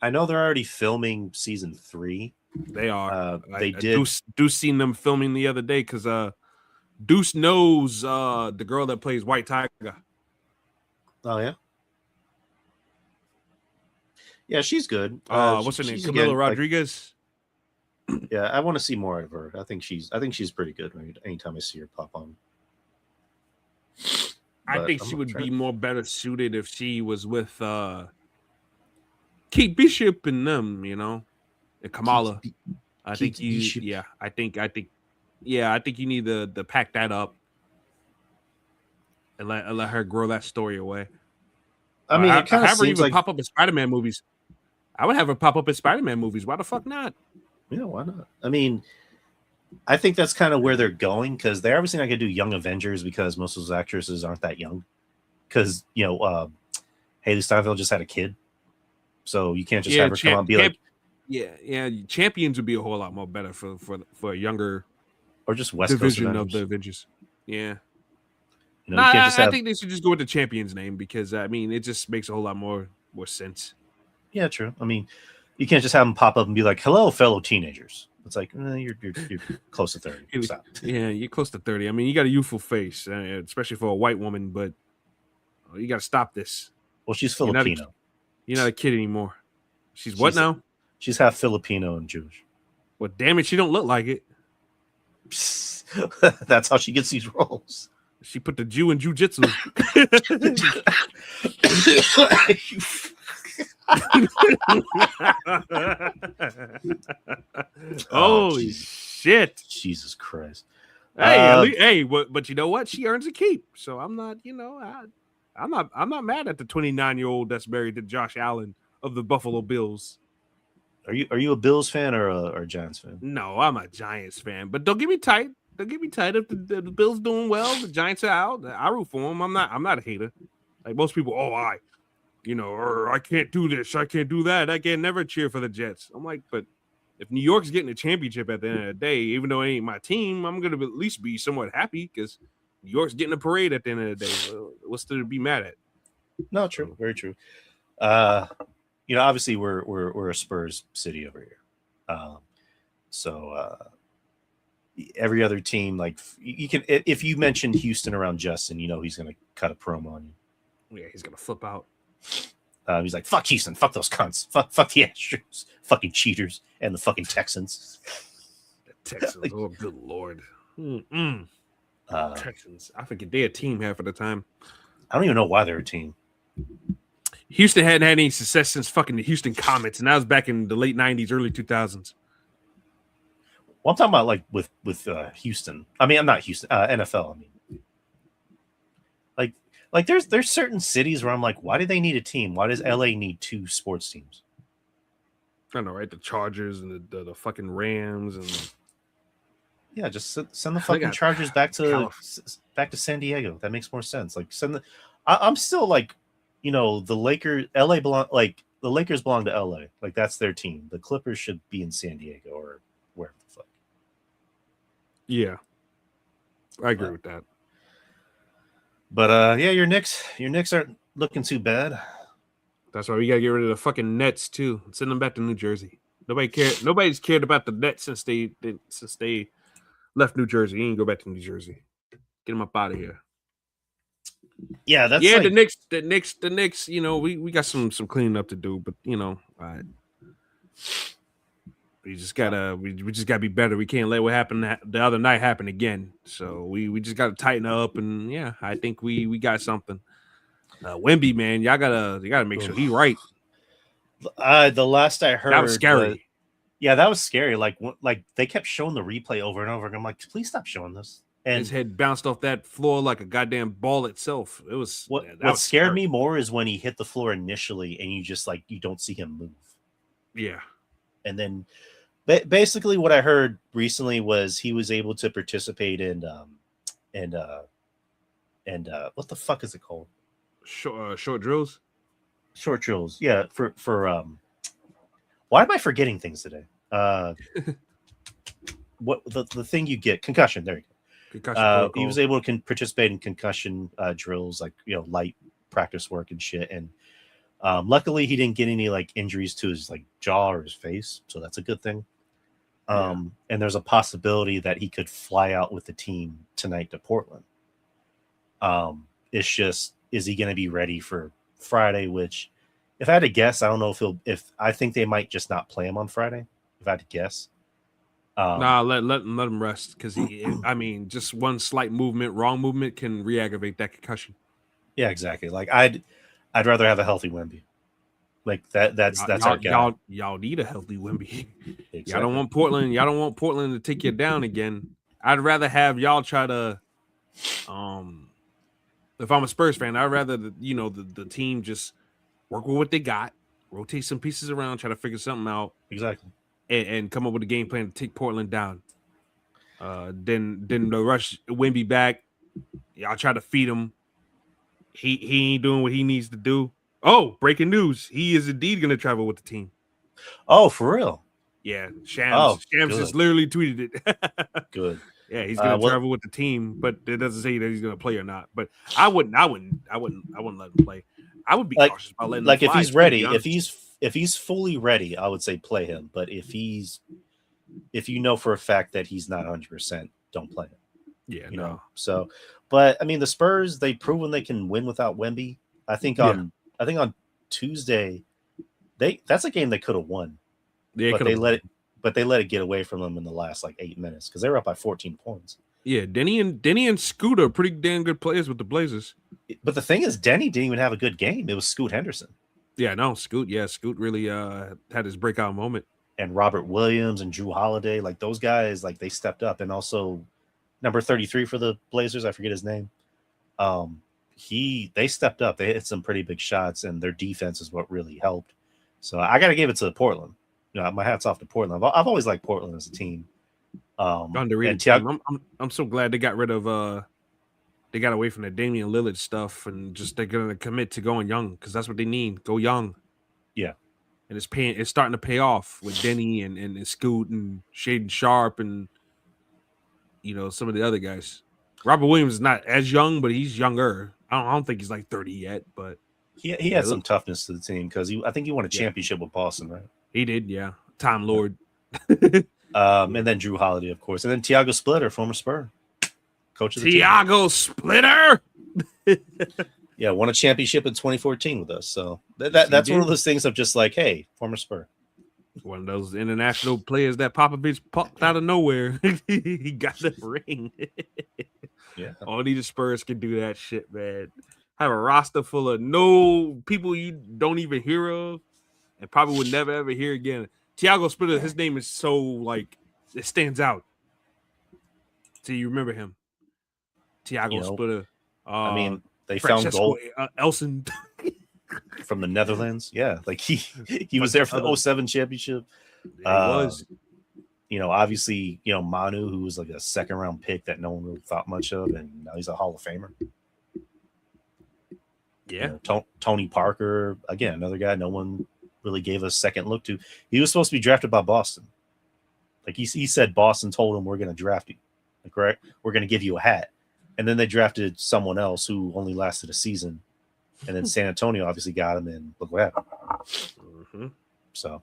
I know they're already filming season 3. They are. They did. Deuce seen them filming the other day because Deuce knows the girl that plays White Tiger. Oh, yeah? Yeah, she's good. What's her name? Camila Rodriguez. Yeah, I want to see more of her. I think she's pretty good. Right? Anytime I see her pop on. I think she would be more better suited if she was with Kate Bishop and them, and Kamala. I think you need to pack that up and let her grow that story away. I mean, it kind of seems like pop up in Spider-Man movies. I would have her pop up in Spider-Man movies. Why the fuck not? Yeah, why not? I mean, I think that's kind of where they're going, because they're obviously not going to do Young Avengers because most of those actresses aren't that young. Because, Haley Steinfeld just had a kid. So you can't just have her come on and be like... Yeah. Champions would be a whole lot more better for a younger... Or just West Coast division of the Avengers. Yeah. I think they should just go with the Champions name because, it just makes a whole lot more sense. Yeah, true. I mean, you can't just have them pop up and be like, hello, fellow teenagers. It's like, you're close to 30. Stop. Yeah, you're close to 30. I mean, you got a youthful face, especially for a white woman, but you got to stop this. Well, she's Filipino. You're not a kid anymore. She's what now? She's half Filipino and Jewish. Well, damn it, she don't look like it. That's how she gets these roles. She put the Jew in jujitsu. Holy shit! Jesus Christ! Hey, but you know what? She earns a keep. So I'm not, I'm not mad at the 29-year-old that's married to Josh Allen of the Buffalo Bills. Are you a Bills fan or a Giants fan? No, I'm a Giants fan. But don't get me tight. Don't get me tight. If the Bills doing well, the Giants are out. I root for them. I'm not a hater. Like most people, I can't do this. I can't do that. I can never cheer for the Jets. I'm like, but if New York's getting a championship at the end of the day, even though it ain't my team, I'm gonna at least be somewhat happy because New York's getting a parade at the end of the day. What's there to be mad at? No, true, very true. Obviously we're a Spurs city over here, so every other team, like you can, if you mentioned Houston around Justin, he's gonna cut a promo on you. Yeah, he's gonna flip out. He's like, "Fuck Houston, fuck those cunts, fuck the Astros, fucking cheaters, and the fucking Texans." The Texans, oh good lord. Texans, I forget they're a team half of the time. I don't even know why they're a team. Houston hadn't had any success since fucking the Houston Comets, and that was back in the late 90s, early 2000s. Well, I'm talking about like with Houston. I mean, I'm not Houston, NFL. I mean, like there's certain cities where I'm like, why do they need a team? Why does LA need 2 sports teams? I know, right? The Chargers and the fucking Rams and just send the fucking Chargers back to San Diego. That makes more sense. Like send I'm still like, the Lakers, LA belong, like the Lakers belong to LA, like that's their team. The Clippers should be in San Diego or wherever the fuck. Yeah, I agree with that. But yeah, your Knicks aren't looking too bad. That's why we gotta get rid of the fucking Nets too. Send them back to New Jersey. Nobody's cared about the Nets since they left New Jersey. He ain't go back to New Jersey. Get them up out of here. Yeah, that's Yeah, like, the Knicks. We got some cleaning up to do, but all right. We just gotta be better. We can't let what happened the other night happen again. So we just gotta tighten up, and yeah, I think we got something. Wemby, man, you gotta make sure he right. the last I heard That was scary. Yeah, that was scary. Like they kept showing the replay over and over again. I'm like, please stop showing this. And his head bounced off that floor like a goddamn ball itself. It was what scared scary. Me more is when he hit the floor initially, and you just like you don't see him move. Yeah, and then basically what I heard recently was he was able to participate in what the fuck is it called? Short drills. Short drills. Yeah, for why am I forgetting things today? What the thing you get, concussion. There you go. Concussion. He was able to participate in concussion drills, like light practice work and shit. And luckily, he didn't get any like injuries to his like jaw or his face, so that's a good thing. And there's a possibility that he could fly out with the team tonight to Portland. It's just, is he going to be ready for Friday? Which, if I had to guess, I don't know if I think they might just not play him on Friday. If I had to guess, let him rest, because just one slight wrong movement can re-aggravate that concussion. Yeah, exactly. Like I'd rather have a healthy Wemby. Like that's our guy. Y'all need a healthy Wemby. Exactly. Y'all don't want Portland to take you down again. I'd rather have y'all try to if I'm a Spurs fan, I'd rather the team just work with what they got, rotate some pieces around, try to figure something out. Exactly. And come up with a game plan to take Portland down. Then the rush Wemby back. Y'all try to feed him. He ain't doing what he needs to do. Oh, breaking news. He is indeed going to travel with the team. Oh, for real? Yeah. Shams just literally tweeted it. Good. Yeah, he's going to travel with the team, but it doesn't say that he's going to play or not. But I wouldn't let him play. I would be cautious about letting him if he's ready, if he's fully ready, I would say play him. But if you know for a fact that he's not 100%, don't play him. Yeah, no. So, but I mean, the Spurs, they've proven they can win without Wemby. I think on Tuesday, that's a game they could have won. Yeah, but they let it get away from them in the last like 8 minutes because they were up by 14 points. Yeah, Denny and Scoot are pretty damn good players with the Blazers. But the thing is, Denny didn't even have a good game. It was Scoot Henderson. Yeah, no, Scoot. Yeah, Scoot really had his breakout moment. And Robert Williams and Drew Holiday, like those guys, like they stepped up. And also number 33 for the Blazers, I forget his name. They stepped up. They hit some pretty big shots, and their defense is what really helped. So I got to give it to Portland. My hat's off to Portland. I've always liked Portland as a team. Underrated team. I'm so glad they got rid of they got away from the Damian Lillard stuff, and just they're gonna commit to going young, because that's what they need. Go young. Yeah. And it's starting to pay off with Denny and Scoot and Shaden Sharp and some of the other guys. Robert Williams is not as young, but he's younger. I don't think he's like 30 yet, but he had some toughness to the team, because I think he won a championship with Boston, right? He did, yeah. Time Lord. And then Drew Holiday, of course, and then Tiago Splitter, former Spur, coach of the Tiago Splitter. Yeah, won a championship in 2014 with us. So that's one of those things of just like, hey, former Spur. One of those international players that Popovich popped out of nowhere. He got the ring. Yeah. Only the Spurs can do that shit, man. Have a roster full of no people you don't even hear of and probably would never ever hear again. Tiago Splitter, his name is so like it stands out. So you remember him. Tiago Splitter. I mean, they found gold. Elson from the Netherlands. Yeah, like he was there for the 07 championship. He was. Obviously, Manu, who was like a second round pick that no one really thought much of, and now he's a Hall of Famer. Yeah. Tony Parker, again, another guy no one really gave a second look to. He was supposed to be drafted by Boston. Like he said, Boston told him, we're going to draft you. Like, right? We're going to give you a hat. And then they drafted someone else who only lasted a season. And then San Antonio obviously got him, and look what happened. Mm-hmm. So,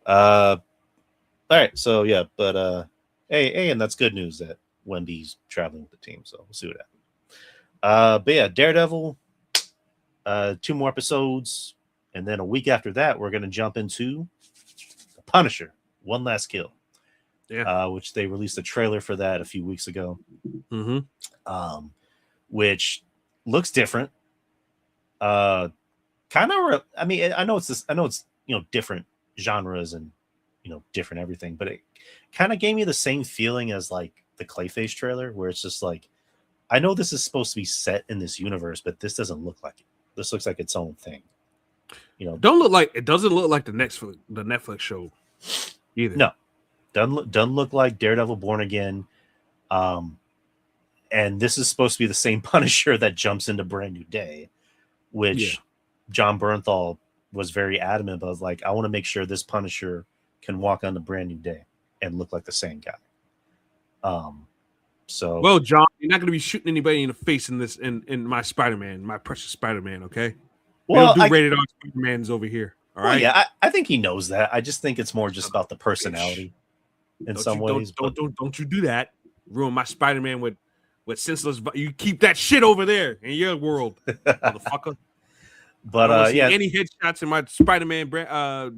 all right. So, yeah, but hey, and that's good news that Wemby's traveling with the team. So we'll see what happens. But yeah, Daredevil, 2 more episodes. And then a week after that, we're going to jump into The Punisher, One Last Kill. Yeah. Which they released a trailer for that a few weeks ago. Mm-hmm. Which looks different. Kind of. I mean, I know it's different genres and different everything, but it kind of gave me the same feeling as like the Clayface trailer, where it's just like, I know this is supposed to be set in this universe, but this doesn't look like it. This looks like its own thing. It doesn't look like the Netflix show either. No, doesn't look like Daredevil Born Again. And this is supposed to be the same Punisher that jumps into Brand New Day, which John Bernthal was very adamant about. Like, I want to make sure this Punisher can walk on the Brand New Day and look like the same guy. So, well, John, you're not going to be shooting anybody in the face in this in my Spider-Man, my precious Spider-Man. Okay. Well, we don't do rated R Spider-Mans over here. All right. Yeah, I think he knows that. I just think it's more just about the personality in some ways. Don't you do that. Ruin my Spider-Man with senseless. You keep that shit over there in your world, motherfucker. But I don't see any headshots in my Spider-Man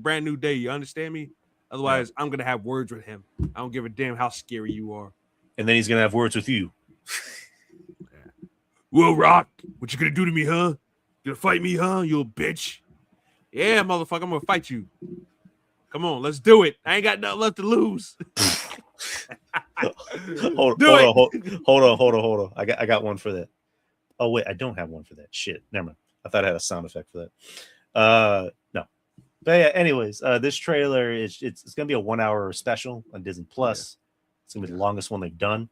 brand new day. You understand me? Otherwise, I'm gonna have words with him. I don't give a damn how scary you are. And then he's gonna have words with you. Well, Rock, what you gonna do to me, huh? You gonna fight me, huh? You little bitch. Yeah, motherfucker, I'm gonna fight you. Come on, let's do it. I ain't got nothing left to lose. hold on. I got one for that. Oh wait, I don't have one for that. Shit, never mind. I thought I had a sound effect for that. No. But yeah, anyways, this trailer it's gonna be a 1 hour special on Disney Plus. Yeah. It's gonna be the longest one they've done.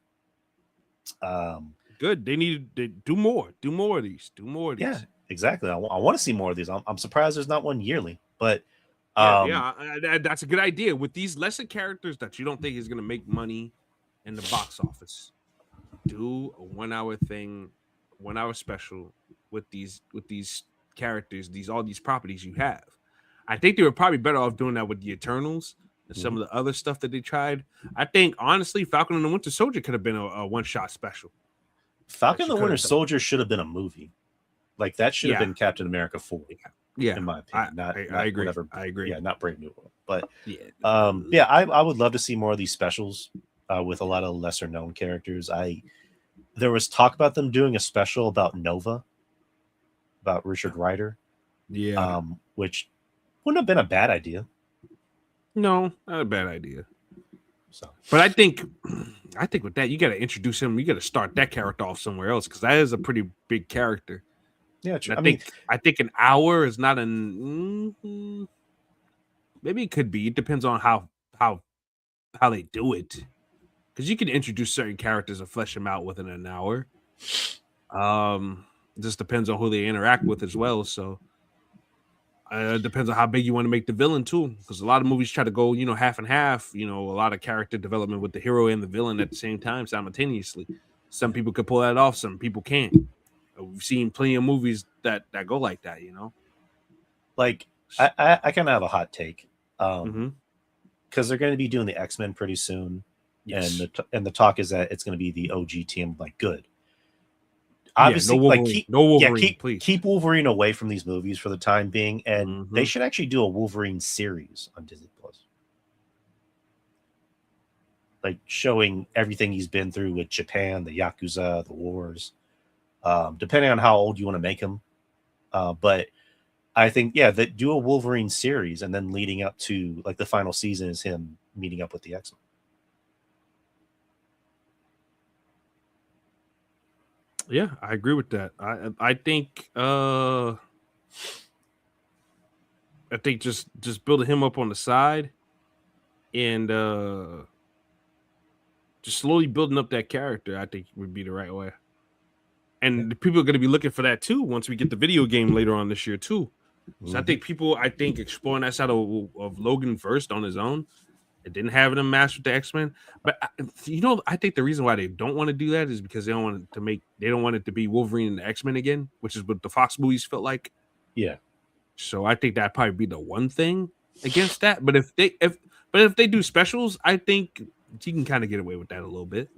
Good. They need to do more. Do more of these. Yeah, exactly. I want to see more of these. I'm surprised there's not one yearly, but that's a good idea. With these lesser characters that you don't think is gonna make money in the box office, do a 1 hour thing, 1 hour special with these characters, all these properties you have. I think they were probably better off doing that with the Eternals and some of the other stuff that they tried. I think honestly, Falcon and the Winter Soldier could have been a one-shot special. Falcon and the Winter Soldier should have been a movie. Like that should have been Captain America 4. Yeah, in my opinion. I agree. Whatever, I agree. Yeah, not Brave New World. But I would love to see more of these specials with a lot of lesser known characters. There was talk about them doing a special about Nova, about Richard Rider. Yeah. Which wouldn't have been a bad idea. No, not a bad idea. So, but I think with that, you got to introduce him. You got to start that character off somewhere else because that is a pretty big character. Yeah, true. I think an hour is not maybe it could be. It depends on how they do it. Because you can introduce certain characters and flesh them out within an hour. It just depends on who they interact with as well. So it depends on how big you want to make the villain too. Because a lot of movies try to go, half and half. A lot of character development with the hero and the villain at the same time simultaneously. Some people could pull that off. Some people can't. We've seen plenty of movies that go like that. Like I kind of have a hot take. Because they're going to be doing the X-Men pretty soon. Yes. And the talk is that it's going to be the OG team, like good. Obviously, no Wolverine, please keep Wolverine away from these movies for the time being, and they should actually do a Wolverine series on Disney Plus, like showing everything he's been through with Japan, the Yakuza, the wars, depending on how old you want to make him. But I think that do a Wolverine series, and then leading up to like the final season is him meeting up with the X-Men. Yeah, I agree with that. I think just building him up on the side and just slowly building up that character, I think would be the right way. And people are going to be looking for that too once we get the video game later on this year too. So I think exploring that side of Logan first on his own, and didn't having him match with the X-Men. But I think the reason why they don't want to do that is because they don't want it to be Wolverine and the X-Men again, which is what the Fox movies felt like. Yeah. So I think that'd probably be the one thing against that. But if they do specials, I think you can kind of get away with that a little bit.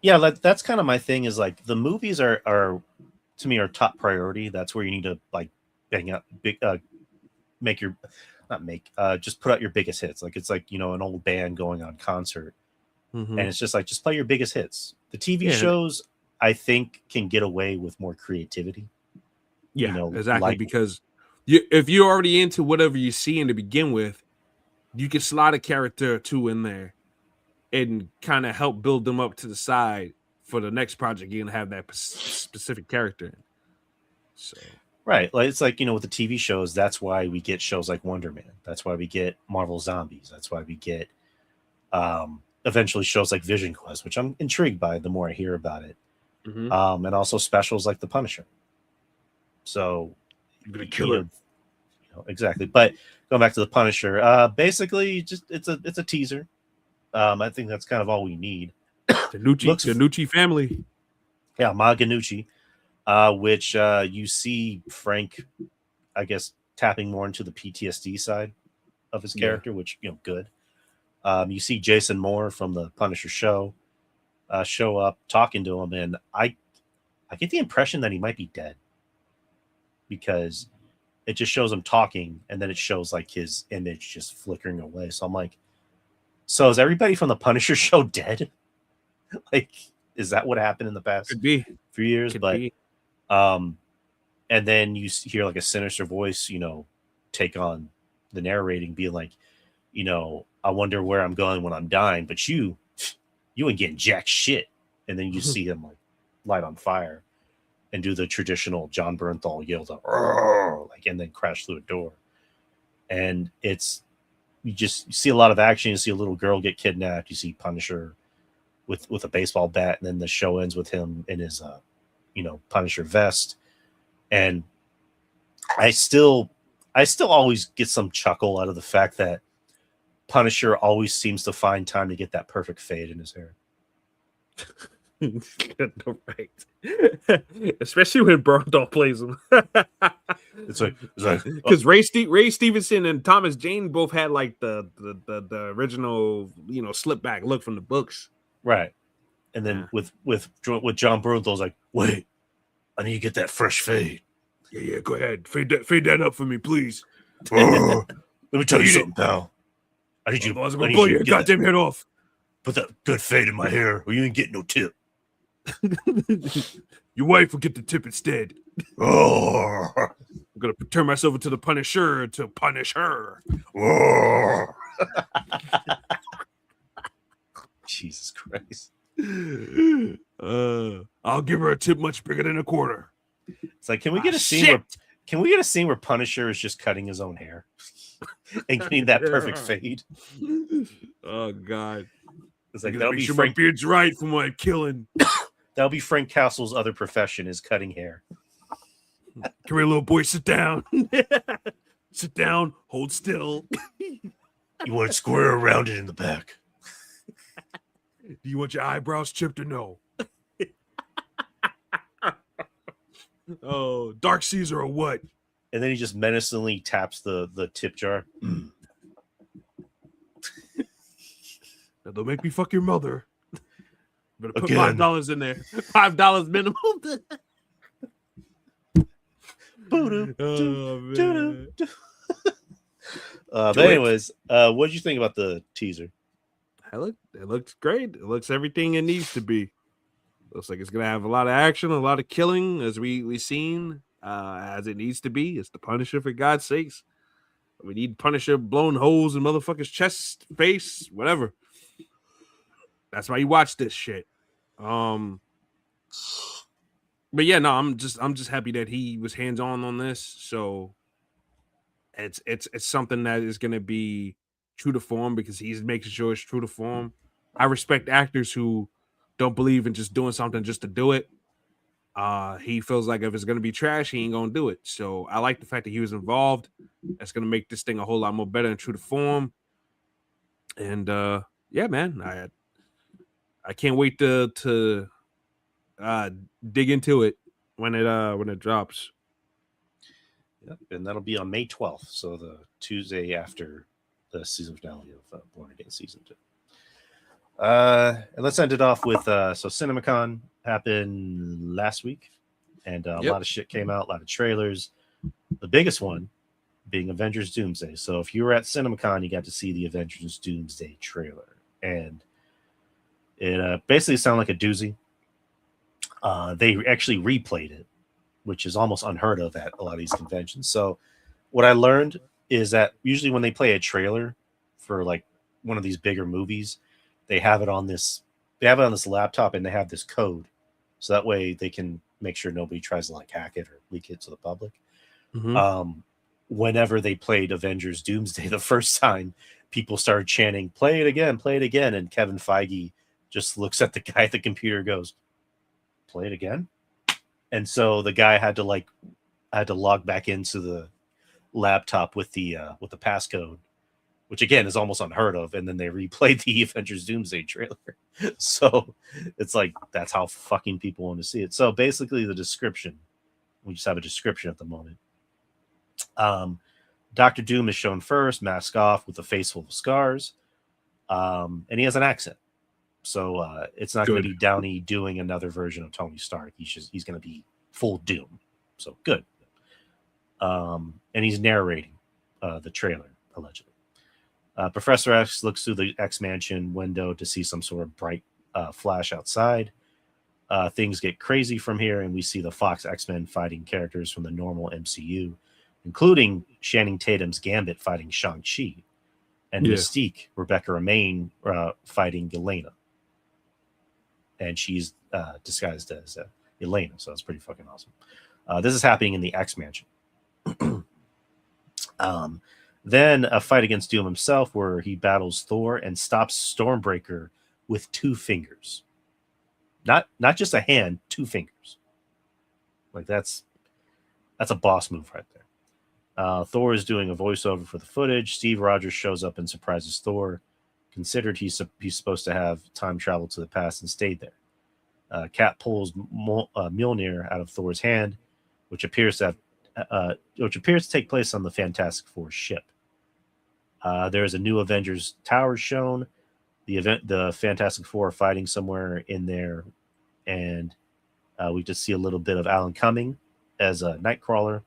Yeah, that's kind of my thing. Is like the movies are to me are top priority. That's where you need to like bang out big, just put out your biggest hits. Like it's like an old band going on concert, and it's just like just play your biggest hits. The TV shows I think can get away with more creativity. Yeah, exactly. Because if you're already into whatever you see in to begin with, you can slide a character or two in there and kind of help build them up to the side for the next project. You're gonna have that specific character in. So right, like it's like with the TV shows, that's why we get shows like Wonder Man. That's why we get Marvel Zombies. That's why we get eventually shows like Vision Quest, which I'm intrigued by the more I hear about it. And also specials like The Punisher. So you're gonna kill it. Exactly. But going back to The Punisher, basically just it's a teaser. I think that's kind of all we need. The Nucci family. Yeah, Ma Ganucci, which you see Frank, I guess, tapping more into the PTSD side of his character, which, good. You see Jason Moore from the Punisher show show up talking to him, and I get the impression that he might be dead because it just shows him talking, and then it shows like his image just flickering away. So I'm like, so is everybody from the Punisher show dead? Like, is that what happened in the past few years? And then you hear like a sinister voice, take on the narrating, being like, I wonder where I'm going when I'm dying, but you ain't getting jack shit. And then you see him like light on fire and do the traditional John Bernthal yell, and then crash through a door. And you see a lot of action. You see a little girl get kidnapped. You see Punisher with a baseball bat, and then the show ends with him in his Punisher vest. And I still always get some chuckle out of the fact that Punisher always seems to find time to get that perfect fade in his hair. Right. Especially when Bernthal plays him. it's like because Ray Stevenson and Thomas Jane both had like the original slip back look from the books, right? And then with John Bernthal's like, wait, I need to get that fresh fade. Yeah, go ahead, fade that up for me, please. Let me tell you something, pal. I need you. I'm gonna blow your goddamn head off. Put that good fade in my hair, or you ain't getting no tip. Your wife will get the tip instead. Oh. I'm gonna turn myself into the Punisher to punish her. Oh. Jesus Christ. I'll give her a tip much bigger than a quarter. It's like, can we get a scene where Punisher is just cutting his own hair and getting that perfect fade? Oh God. It's like, that'll be sure my beard's right from what I'm killing. That'll be Frank Castle's other profession, is cutting hair. Come here, little boy, sit down. Sit down, hold still. You want it square or rounded in the back? Do you want your eyebrows chipped or no? Oh, Dark Caesar or what? And then he just menacingly taps the tip jar. Now don't make me fuck your mother. Better put $5 in there. $5 minimum. Oh, man. But anyways, what did you think about the teaser? It looks great. It looks everything it needs to be. Looks like it's gonna have a lot of action, a lot of killing, as we seen, as it needs to be. It's the Punisher, for God's sakes. We need Punisher blowing holes in motherfuckers' chest, face, whatever. That's why you watch this shit. But yeah, no, I'm just happy that he was hands-on this. So it's something that is gonna be true to form because he's making sure it's true to form. I respect actors who don't believe in just doing something just to do it. He feels like if it's going to be trash, he ain't going to do it. So I like the fact that he was involved. That's going to make this thing a whole lot more better and true to form. And yeah, man, I can't wait to dig into it when it drops. Yep, and that'll be on May 12th, so the Tuesday after the season finale of Born Again Season 2. And let's end it off with so CinemaCon happened last week, and a lot of shit came out, a lot of trailers. The biggest one being Avengers Doomsday. So if you were at CinemaCon, you got to see the Avengers Doomsday trailer, and it basically sounded like a doozy. They actually replayed it, which is almost unheard of at a lot of these conventions. So what I learned is that usually when they play a trailer for like one of these bigger movies, they have it on this laptop, and they have this code. So that way they can make sure nobody tries to like hack it or leak it to the public. Mm-hmm. Whenever they played Avengers Doomsday the first time, people started chanting, play it again. And Kevin Feige just looks at the guy at the computer and goes, play it again? And so the guy had to log back into the laptop with the passcode, which again is almost unheard of. And then they replayed the Avengers Doomsday trailer. So it's like, that's how fucking people want to see it. So basically the description, we just have a description at the moment. Dr. Doom is shown first, mask off with a face full of scars. And he has an accent. So it's not going to be Downey doing another version of Tony Stark. He's going to be full Doom. So good. And he's narrating the trailer, allegedly. Professor X looks through the X Mansion window to see some sort of bright flash outside. Things get crazy from here, and we see the Fox X-Men fighting characters from the normal MCU, including Channing Tatum's Gambit fighting Shang-Chi, and Mystique, Rebecca Romijn, fighting Yelena. And she's disguised as Yelena, so that's pretty fucking awesome. This is happening in the X Mansion. Then a fight against Doom himself, where he battles Thor and stops Stormbreaker with 2 fingers. Not just a hand, 2 fingers. Like that's a boss move right there. Thor is doing a voiceover for the footage. Steve Rogers shows up and surprises Thor. Considered he's supposed to have time travel to the past and stayed there. Cap pulls Mjolnir out of Thor's hand, which appears to take place on the Fantastic Four ship. There is a new Avengers Tower shown. The Fantastic Four are fighting somewhere in there, and we just see a little bit of Alan Cumming as a Nightcrawler,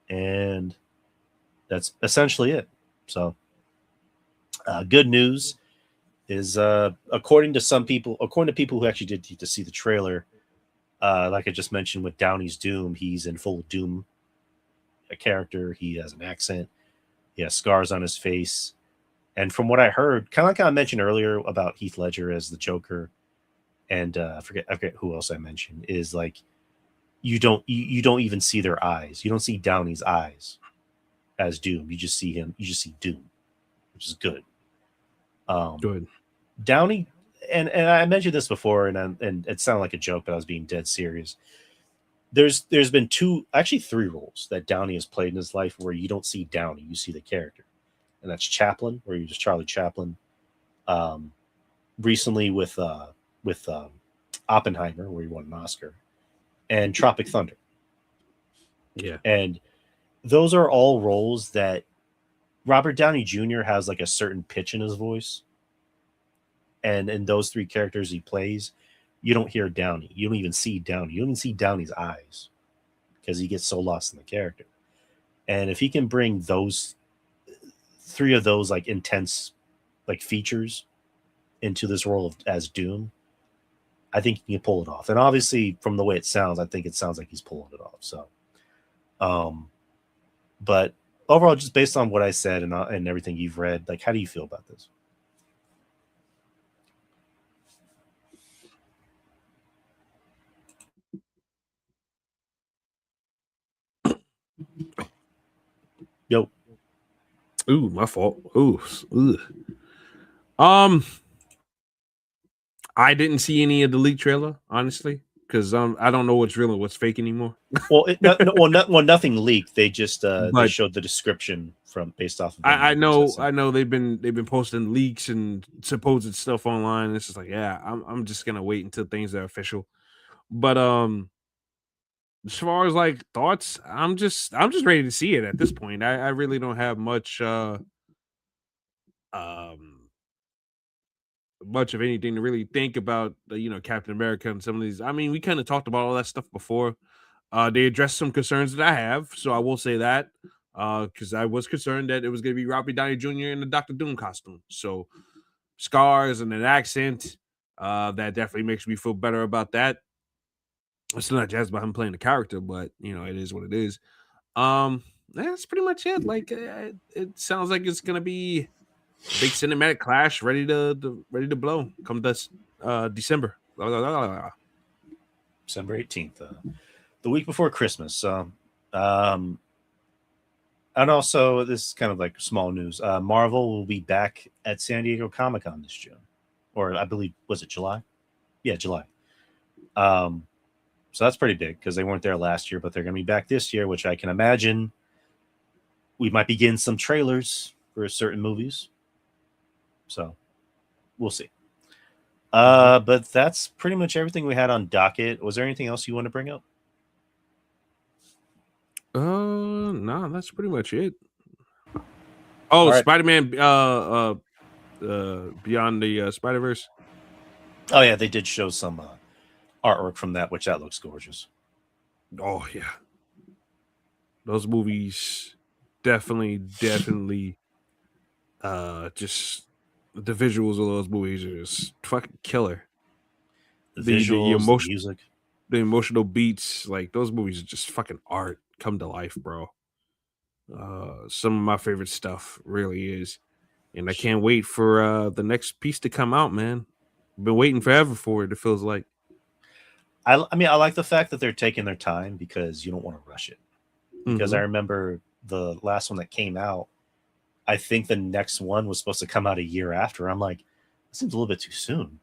and that's essentially it. So, good news is, according to people who actually did to see the trailer, like I just mentioned with Downey's Doom, he's in full Doom a character. He has an accent. He has scars on his face. And from what I heard, kind of like I mentioned earlier about Heath Ledger as the Joker, and I forget who else I mentioned, is like you don't even see their eyes. You don't see Downey's eyes as Doom. You just see him. You just see Doom, which is good. Good. Downey, and I mentioned this before, and it sounded like a joke, but I was being dead serious. There's been 3 roles that Downey has played in his life where you don't see Downey, you see the character. And that's Chaplin, where you're just Charlie Chaplin. Recently with Oppenheimer, where he won an Oscar, and Tropic Thunder. Yeah. And those are all roles that Robert Downey Jr. has like a certain pitch in his voice. And in those 3 characters he plays, you don't hear Downey. You don't even see Downey. You don't even see Downey's eyes because he gets so lost in the character. And if he can bring those 3 of those like intense like features into this role as Doom, I think he can pull it off. And obviously from the way it sounds, I think it sounds like he's pulling it off. So, but overall, just based on what I said and everything you've read, like, how do you feel about this? Yo. Ooh, my fault. Ooh. I didn't see any of the leak trailer, honestly, because I don't know what's real and what's fake anymore. Well, nothing leaked. They just they But showed the description from based off of I know I they've been posting leaks and supposed stuff online. It's just like, yeah, I'm just gonna wait until things are official. But as far as like thoughts, I'm just ready to see it at this point. I really don't have um much of anything to really think about Captain America and some of these. I mean, we kind of talked about all that stuff before. They addressed some concerns that I have, so I will say that because I was concerned that it was going to be Robert Downey Jr. in the Doctor Doom costume. So scars and an accent, that definitely makes me feel better about that. I'm still not jazzed about him playing the character, but it is what it is. That's pretty much it. Like, it sounds like it's gonna be a big cinematic clash, ready to blow come this December. Blah, blah, blah, blah. December 18th, the week before Christmas. Um, and also, this is kind of like small news. Marvel will be back at San Diego Comic-Con this June, or I believe, was it July? Yeah, July. So that's pretty big because they weren't there last year, but they're going to be back this year, which I can imagine we might be getting some trailers for certain movies. So we'll see. But that's pretty much everything we had on docket. Was there anything else you want to bring up? No, that's pretty much it. Oh, right. Spider-Man, Beyond the Spider-Verse. Oh yeah, they did show some artwork from that, which that looks gorgeous. Oh yeah, those movies definitely, just the visuals of those movies are just fucking killer. The visuals, the music, the emotional beats, like those movies are just fucking art come to life, bro. Some of my favorite stuff really is, and I can't wait for the next piece to come out, man. I've been waiting forever for it. It feels like. I mean, I like the fact that they're taking their time because you don't want to rush it. Because I Mm-hmm. remember the last one that came out, I think the next one was supposed to come out a year after. I'm like, it seems a little bit too soon.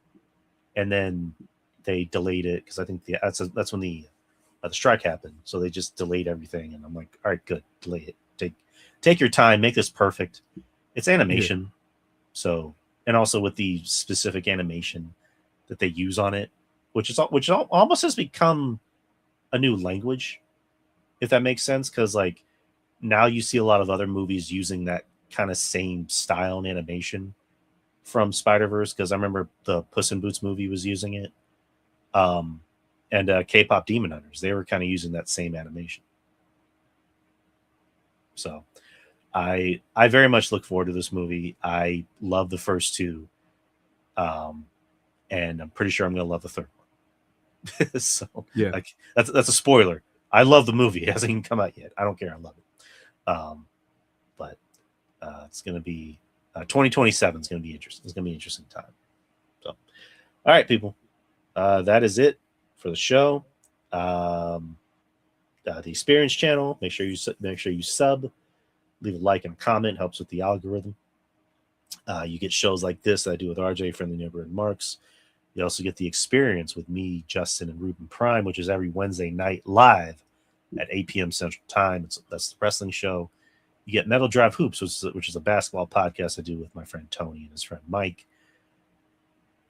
And then they delayed it because I think that's when the strike happened. So they just delayed everything. And I'm like, all right, good, delay it. Take your time, make this perfect. It's animation, Yeah. so, and also with the specific animation that they use on it, which almost has become a new language, if that makes sense. Because like now you see a lot of other movies using that kind of same style and animation from Spider-Verse. Because I remember the Puss in Boots movie was using it, and K-pop Demon Hunters, they were kind of using that same animation. So I very much look forward to this movie. I love the first two, and I'm pretty sure I'm going to love the third one. So, Yeah. like that's a spoiler. I love the movie. It hasn't even come out yet. I don't care. I love it. But it's going to be 2027 is going to be interesting. It's going to be an interesting time. So, all right, people, that is it for the show. The Experience channel. Make sure you sub. Leave a like and a comment. Helps with the algorithm. You get shows like this that I do with RJ, Friendly Neighborhood Marks. You also get the Experience with me, Justin, and Ruben Prime, which is every Wednesday night live at 8 p.m. Central Time. That's the wrestling show. You get Metal Drive Hoops, which is a basketball podcast I do with my friend Tony and his friend Mike.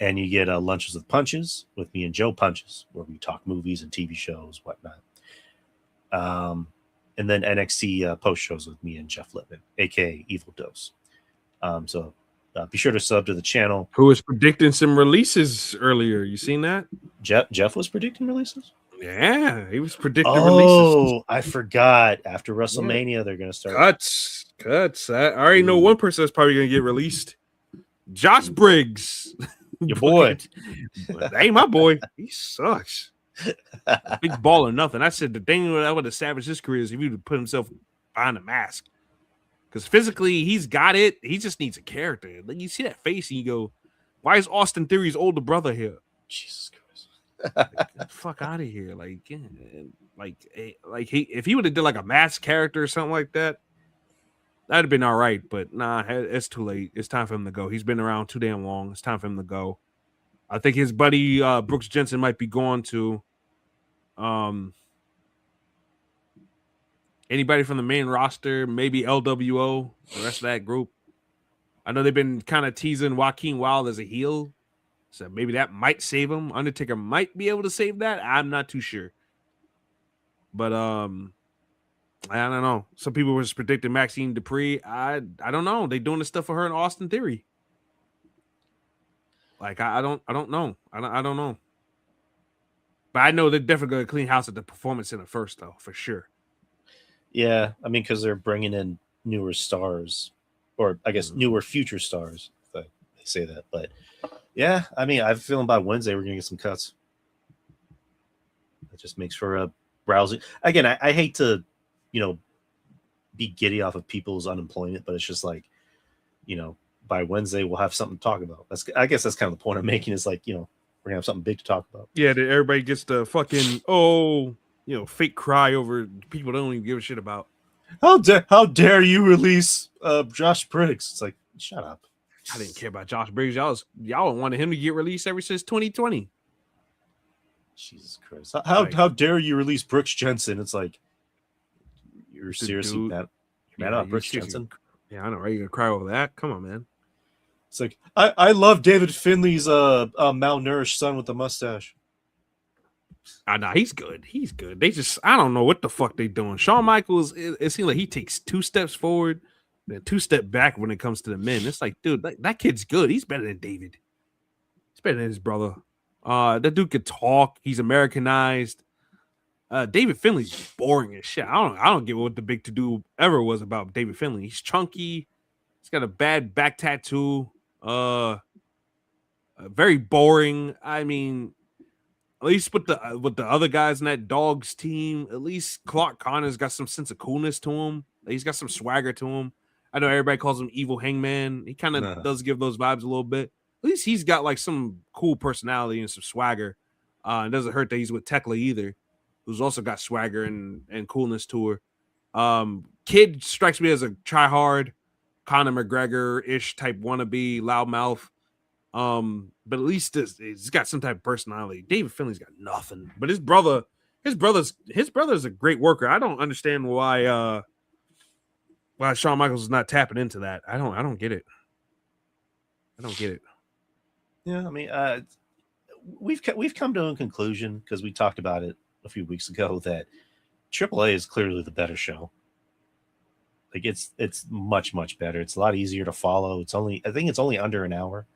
And you get Lunches with Punches with me and Joe Punches, where we talk movies and TV shows, whatnot. And then NXT post shows with me and Jeff Lippman, aka Evil Dose. So be sure to sub to the channel. Who was predicting some releases earlier? You seen that? Jeff was predicting releases? Yeah, he was predicting releases. Oh, I forgot. After WrestleMania, they're going to start cuts. I already know one person that's probably going to get released. Josh Briggs. Your boy. That ain't my boy. He sucks. Big ball or nothing. I said the thing that would establish his career is if he would put himself behind a mask. Because physically, he's got it. He just needs a character. Like, you see that face and you go, why is Austin Theory's older brother here? Jesus Christ. Get the fuck out of here. If he would have did like a mask character or something like that, that'd have been all right. But nah, it's too late. It's time for him to go. He's been around too damn long. It's time for him to go. I think his buddy Brooks Jensen might be going to. Anybody from the main roster, maybe LWO, the rest of that group. I know they've been kind of teasing Joaquin Wilde as a heel, so maybe that might save him. Undertaker might be able to save that. I'm not too sure, but I don't know. Some people were just predicting Maxine Dupree. I don't know. They doing this stuff for her in Austin Theory. Like I don't know. I don't know. But I know they're definitely going to clean house at the Performance Center first, though, for sure. Yeah, I mean, because they're bringing in newer stars, or I guess newer future stars, if they say that. But yeah, I mean, I have a feeling by Wednesday we're going to get some cuts. It just makes for a browsing. Again, I hate to, be giddy off of people's unemployment, but it's just like, by Wednesday we'll have something to talk about. I guess that's kind of the point I'm making. Is like, we're gonna have something big to talk about. Yeah, that everybody gets the fucking fake cry over people don't even give a shit about. How dare you release Josh Briggs? It's like, shut up. I didn't care about Josh Briggs. Y'all wanted him to get released ever since 2020. Jesus Christ! How dare you release Brooks Jensen? It's like, you're seriously mad about Brooks Jensen? Yeah, I know, right? You gonna cry over that? Come on, man. It's like, I love David Finley's malnourished son with the mustache. Nah, he's good. He's good. They just, I don't know what the fuck they doing. Shawn Michaels, it seems like he takes 2 steps forward, then 2 steps back when it comes to the men. It's like, dude, that kid's good. He's better than David. He's better than his brother. That dude could talk. He's Americanized. David Finley's boring as shit. I don't get what the big to do ever was about David Finley. He's chunky. He's got a bad back tattoo. Very boring. I mean, at least with the other guys in that Dogs team, at least Clark Connor's got some sense of coolness to him. He's got some swagger to him. I know everybody calls him Evil Hangman. He kind of does give those vibes a little bit. At least he's got like some cool personality and some swagger. It doesn't hurt that he's with Tekla either, who's also got swagger and coolness to her. Kid strikes me as a try-hard, Conor McGregor-ish type wannabe, loudmouth. But at least he's got some type of personality. David Finley's got nothing. But his brother's a great worker. I don't understand why Shawn Michaels is not tapping into that. I don't get it. I don't get it. Yeah, I mean, we've come to a conclusion, because we talked about it a few weeks ago, that AAA is clearly the better show. Like, it's much, much better. It's a lot easier to follow. I think it's only under an hour.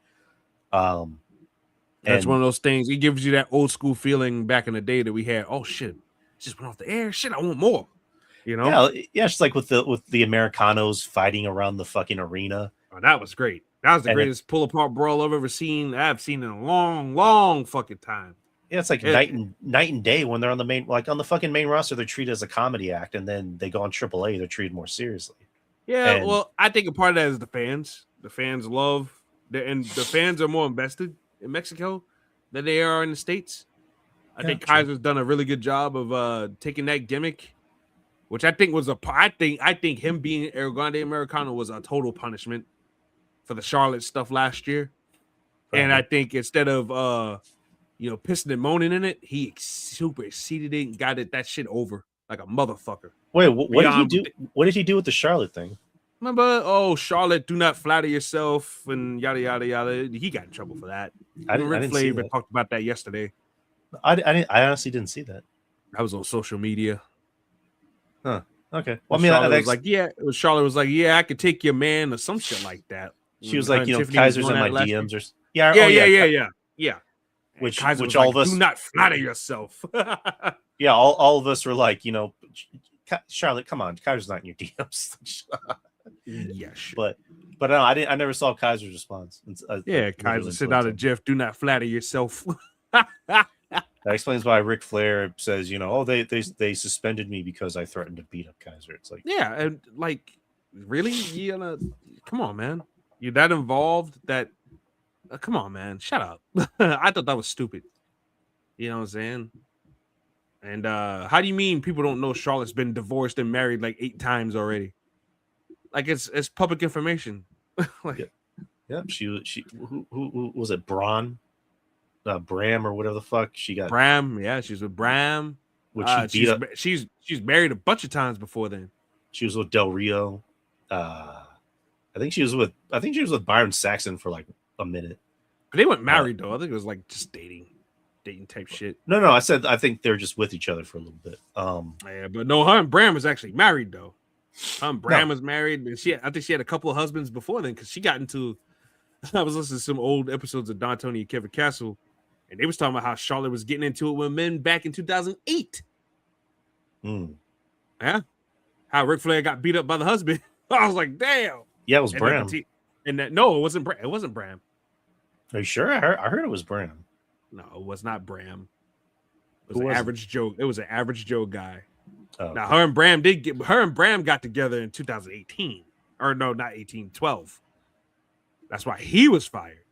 That's one of those things. It gives you that old school feeling back in the day that we had. Oh shit, it just went off the air. Shit, I want more. Yeah, it's like with the Americanos fighting around the fucking arena. Oh, that was great. That was the greatest pull apart brawl I've ever seen. I've seen in a long, long fucking time. Yeah, it's like night and day when they're on the fucking main roster. They're treated as a comedy act, and then they go on AAA. They're treated more seriously. Yeah, well, I think a part of that is the fans. The fans love, and the fans are more invested in Mexico than they are in the States. I think Kaiser's done a really good job of taking that gimmick, which I think was I think him being El Grande Americano was a total punishment for the Charlotte stuff last year. Right. And I think instead of pissing and moaning in it, he super exceeded it and got that shit over like a motherfucker. Wait, what did he do? What did he do with the Charlotte thing? Remember, Charlotte, do not flatter yourself and yada yada yada. He got in trouble for that. I didn't see that. Talked about that yesterday. I honestly didn't see that. That was on social media. Huh. Okay. Well, Charlotte was like, yeah, I could take your man or some shit like that. She was like, Kaiser's in my DMs or yeah. Which all of us do not flatter yourself. Yeah, all of us were like, Charlotte, come on, Kaiser's not in your DMs. Yeah, sure. But no, I never saw Kaiser's response. Kaiser sent out a GIF. Do not flatter yourself. That explains why Ric Flair says, they suspended me because I threatened to beat up Kaiser. It's like, yeah, and like, really, come on, man, you're that involved that. Come on, man, shut up. I thought that was stupid. You know what I'm saying? And how do you mean people don't know Charlotte's been divorced and married like 8 times already? Like it's public information. Yeah. She who was it? Braun. Bram or whatever the fuck. She got Bram. Yeah, she's with Bram. which she beat up. She's married a bunch of times before then. She was with Del Rio. I think she was with Byron Saxon for like a minute. They weren't married though. I think it was like just dating type shit. No. I said I think they're just with each other for a little bit. Yeah, but no, her and Bram was actually married though. Her and Bram was married, and I think she had a couple of husbands before then because she got into. I was listening to some old episodes of Don Tony and Kevin Castle, and they was talking about how Charlotte was getting into it with men back in 2008. Yeah, how Ric Flair got beat up by the husband. I was like, damn. Yeah, it was Bram. No, it wasn't. It wasn't Bram. Are you sure? I heard it was Bram. No, it was not Bram. It was an average Joe. It was an average Joe guy. Oh, now her and Bram got together in 2018. Or no, not 18, 12. That's why he was fired.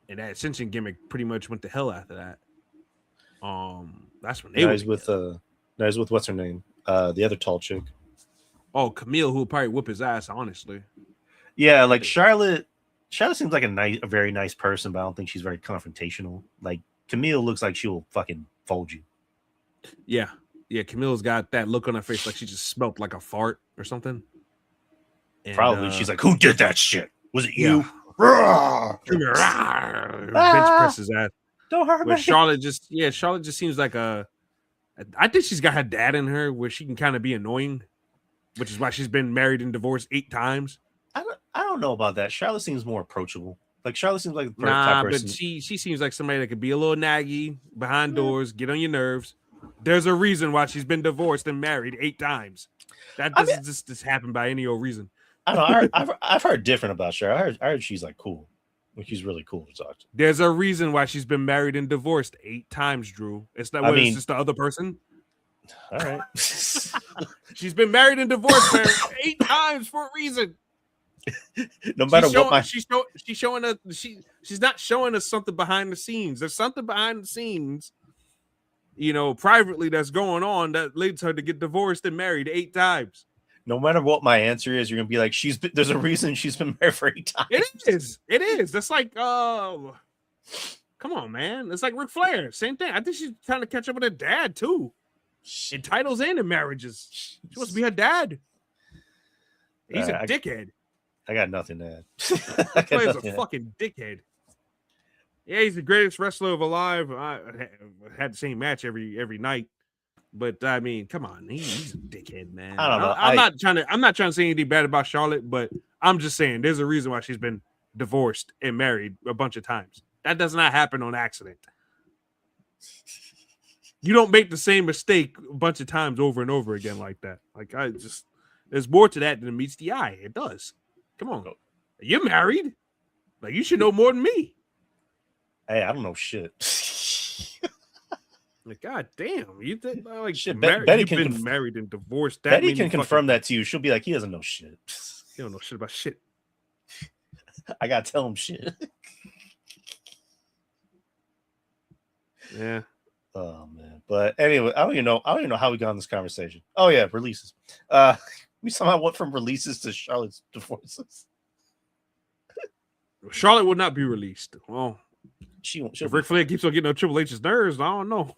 And that Ascension gimmick pretty much went to hell after that. That's when they was with what's her name? The other tall chick. Oh, Camille, who would probably whoop his ass, honestly. Yeah, like Charlotte seems like a very nice person, but I don't think she's very confrontational. Like Camille looks like she will fucking fold you. Yeah. Camille's got that look on her face like she just smelled like a fart or something. And, probably she's like, "Who did that shit? Was it you?" Bench press his ass. Don't hurt me. Charlotte just seems like I think she's got her dad in her where she can kind of be annoying, which is why she's been married and divorced 8 times. I don't know about that. Charlotte seems more approachable. Like Charlotte seems like the type person. But she seems like somebody that could be a little naggy behind doors, get on your nerves. There's a reason why she's been divorced and married 8 times. That doesn't just happen by any old reason. I don't know. I've heard different about her. I heard she's like cool. Like she's really cool to talk to. There's a reason why she's been married and divorced 8 times, Drew. It's not. It's just the other person. All right. She's been married and divorced 8 times for a reason. No matter she's showing us. She's not showing us something behind the scenes. There's something behind the scenes, privately that's going on that leads her to get divorced and married 8 times. No matter what my answer is, you're gonna be like, there's a reason she's been married for 8 times. It is. That's like, come on, man. It's like Ric Flair. Same thing. I think she's trying to catch up with her dad too. In titles and in marriages. She wants to be her dad. He's a dickhead. I got nothing to add. Ric Flair's a fucking dickhead. Yeah, he's the greatest wrestler alive. I had the same match every night. But I mean, come on, he's a dickhead, man. I don't know. I'm not trying to say anything bad about Charlotte, but I'm just saying there's a reason why she's been divorced and married a bunch of times. That does not happen on accident. You don't make the same mistake a bunch of times over and over again like that. Like there's more to that than meets the eye. It does. Come on, you're married. Like you should know more than me. Hey, I don't know shit. Like, God damn, you think like shit? Betty can been married and divorced. Betty can confirm that to you. She'll be like, he doesn't know shit. He don't know shit about shit. I gotta tell him shit. Yeah. Oh man. But anyway, I don't even know how we got on this conversation. Oh yeah, releases. We somehow went from releases to Charlotte's divorces. Charlotte will not be released. Well. If Ric Flair keeps on getting on Triple H's nerves, I don't know.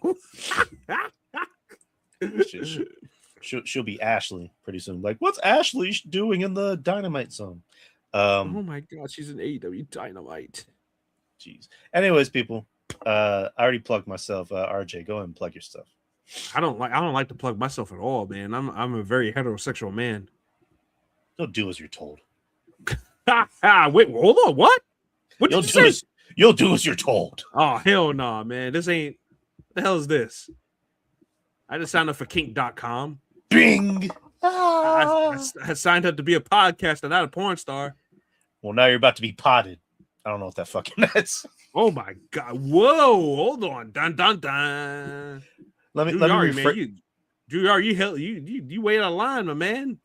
she'll be Ashley pretty soon. Like, what's Ashley doing in the Dynamite zone? Oh my God, she's an AEW Dynamite. Jeez. Anyways, people, I already plugged myself. RJ, go ahead and plug your stuff. I don't like to plug myself at all, man. I'm a very heterosexual man. Don't do as you're told. Wait, hold on. What did you say? You'll do as you're told. Oh, hell no, nah, man. This ain't... What the hell is this? I just signed up for kink.com. Bing! I signed up to be a podcaster, not a porn star. Well, now you're about to be potted. I don't know what that fucking is. Oh, my God. Whoa. Hold on. Dun, dun, dun. Let me rephrase. You way out of line, my man.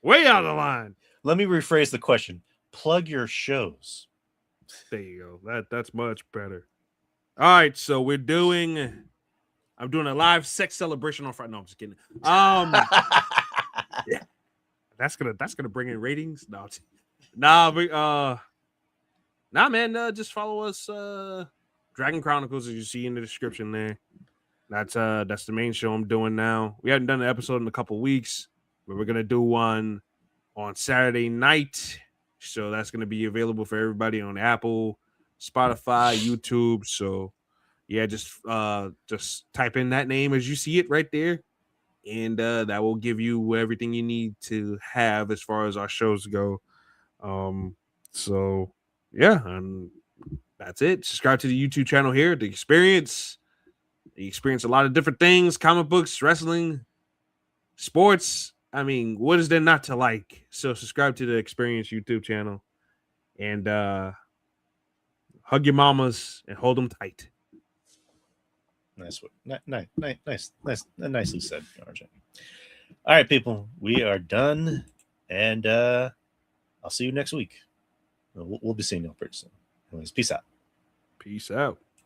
Way out of line. Let me rephrase the question. Plug your shows. There you go. That's much better. All right, so I'm doing a live sex celebration on Friday. No, I'm just kidding. Yeah, that's gonna bring in ratings. No, man. Just follow us. Dragon Chronicles, as you see in the description there. That's the main show I'm doing now. We haven't done an episode in a couple weeks, but we're gonna do one on Saturday night. So that's gonna be available for everybody on Apple, Spotify, YouTube. So yeah, just type in that name as you see it right there, and that will give you everything you need to have as far as our shows go. So yeah, and that's it. Subscribe to the YouTube channel here, The Experience. You experience a lot of different things: comic books, wrestling, sports. I mean, what is there not to like? So subscribe to the Experience YouTube channel and hug your mamas and hold them tight. Nice, nicely said, RJ. All right, people, we are done, and I'll see you next week. We'll be seeing you pretty soon. Anyways, peace out. Peace out.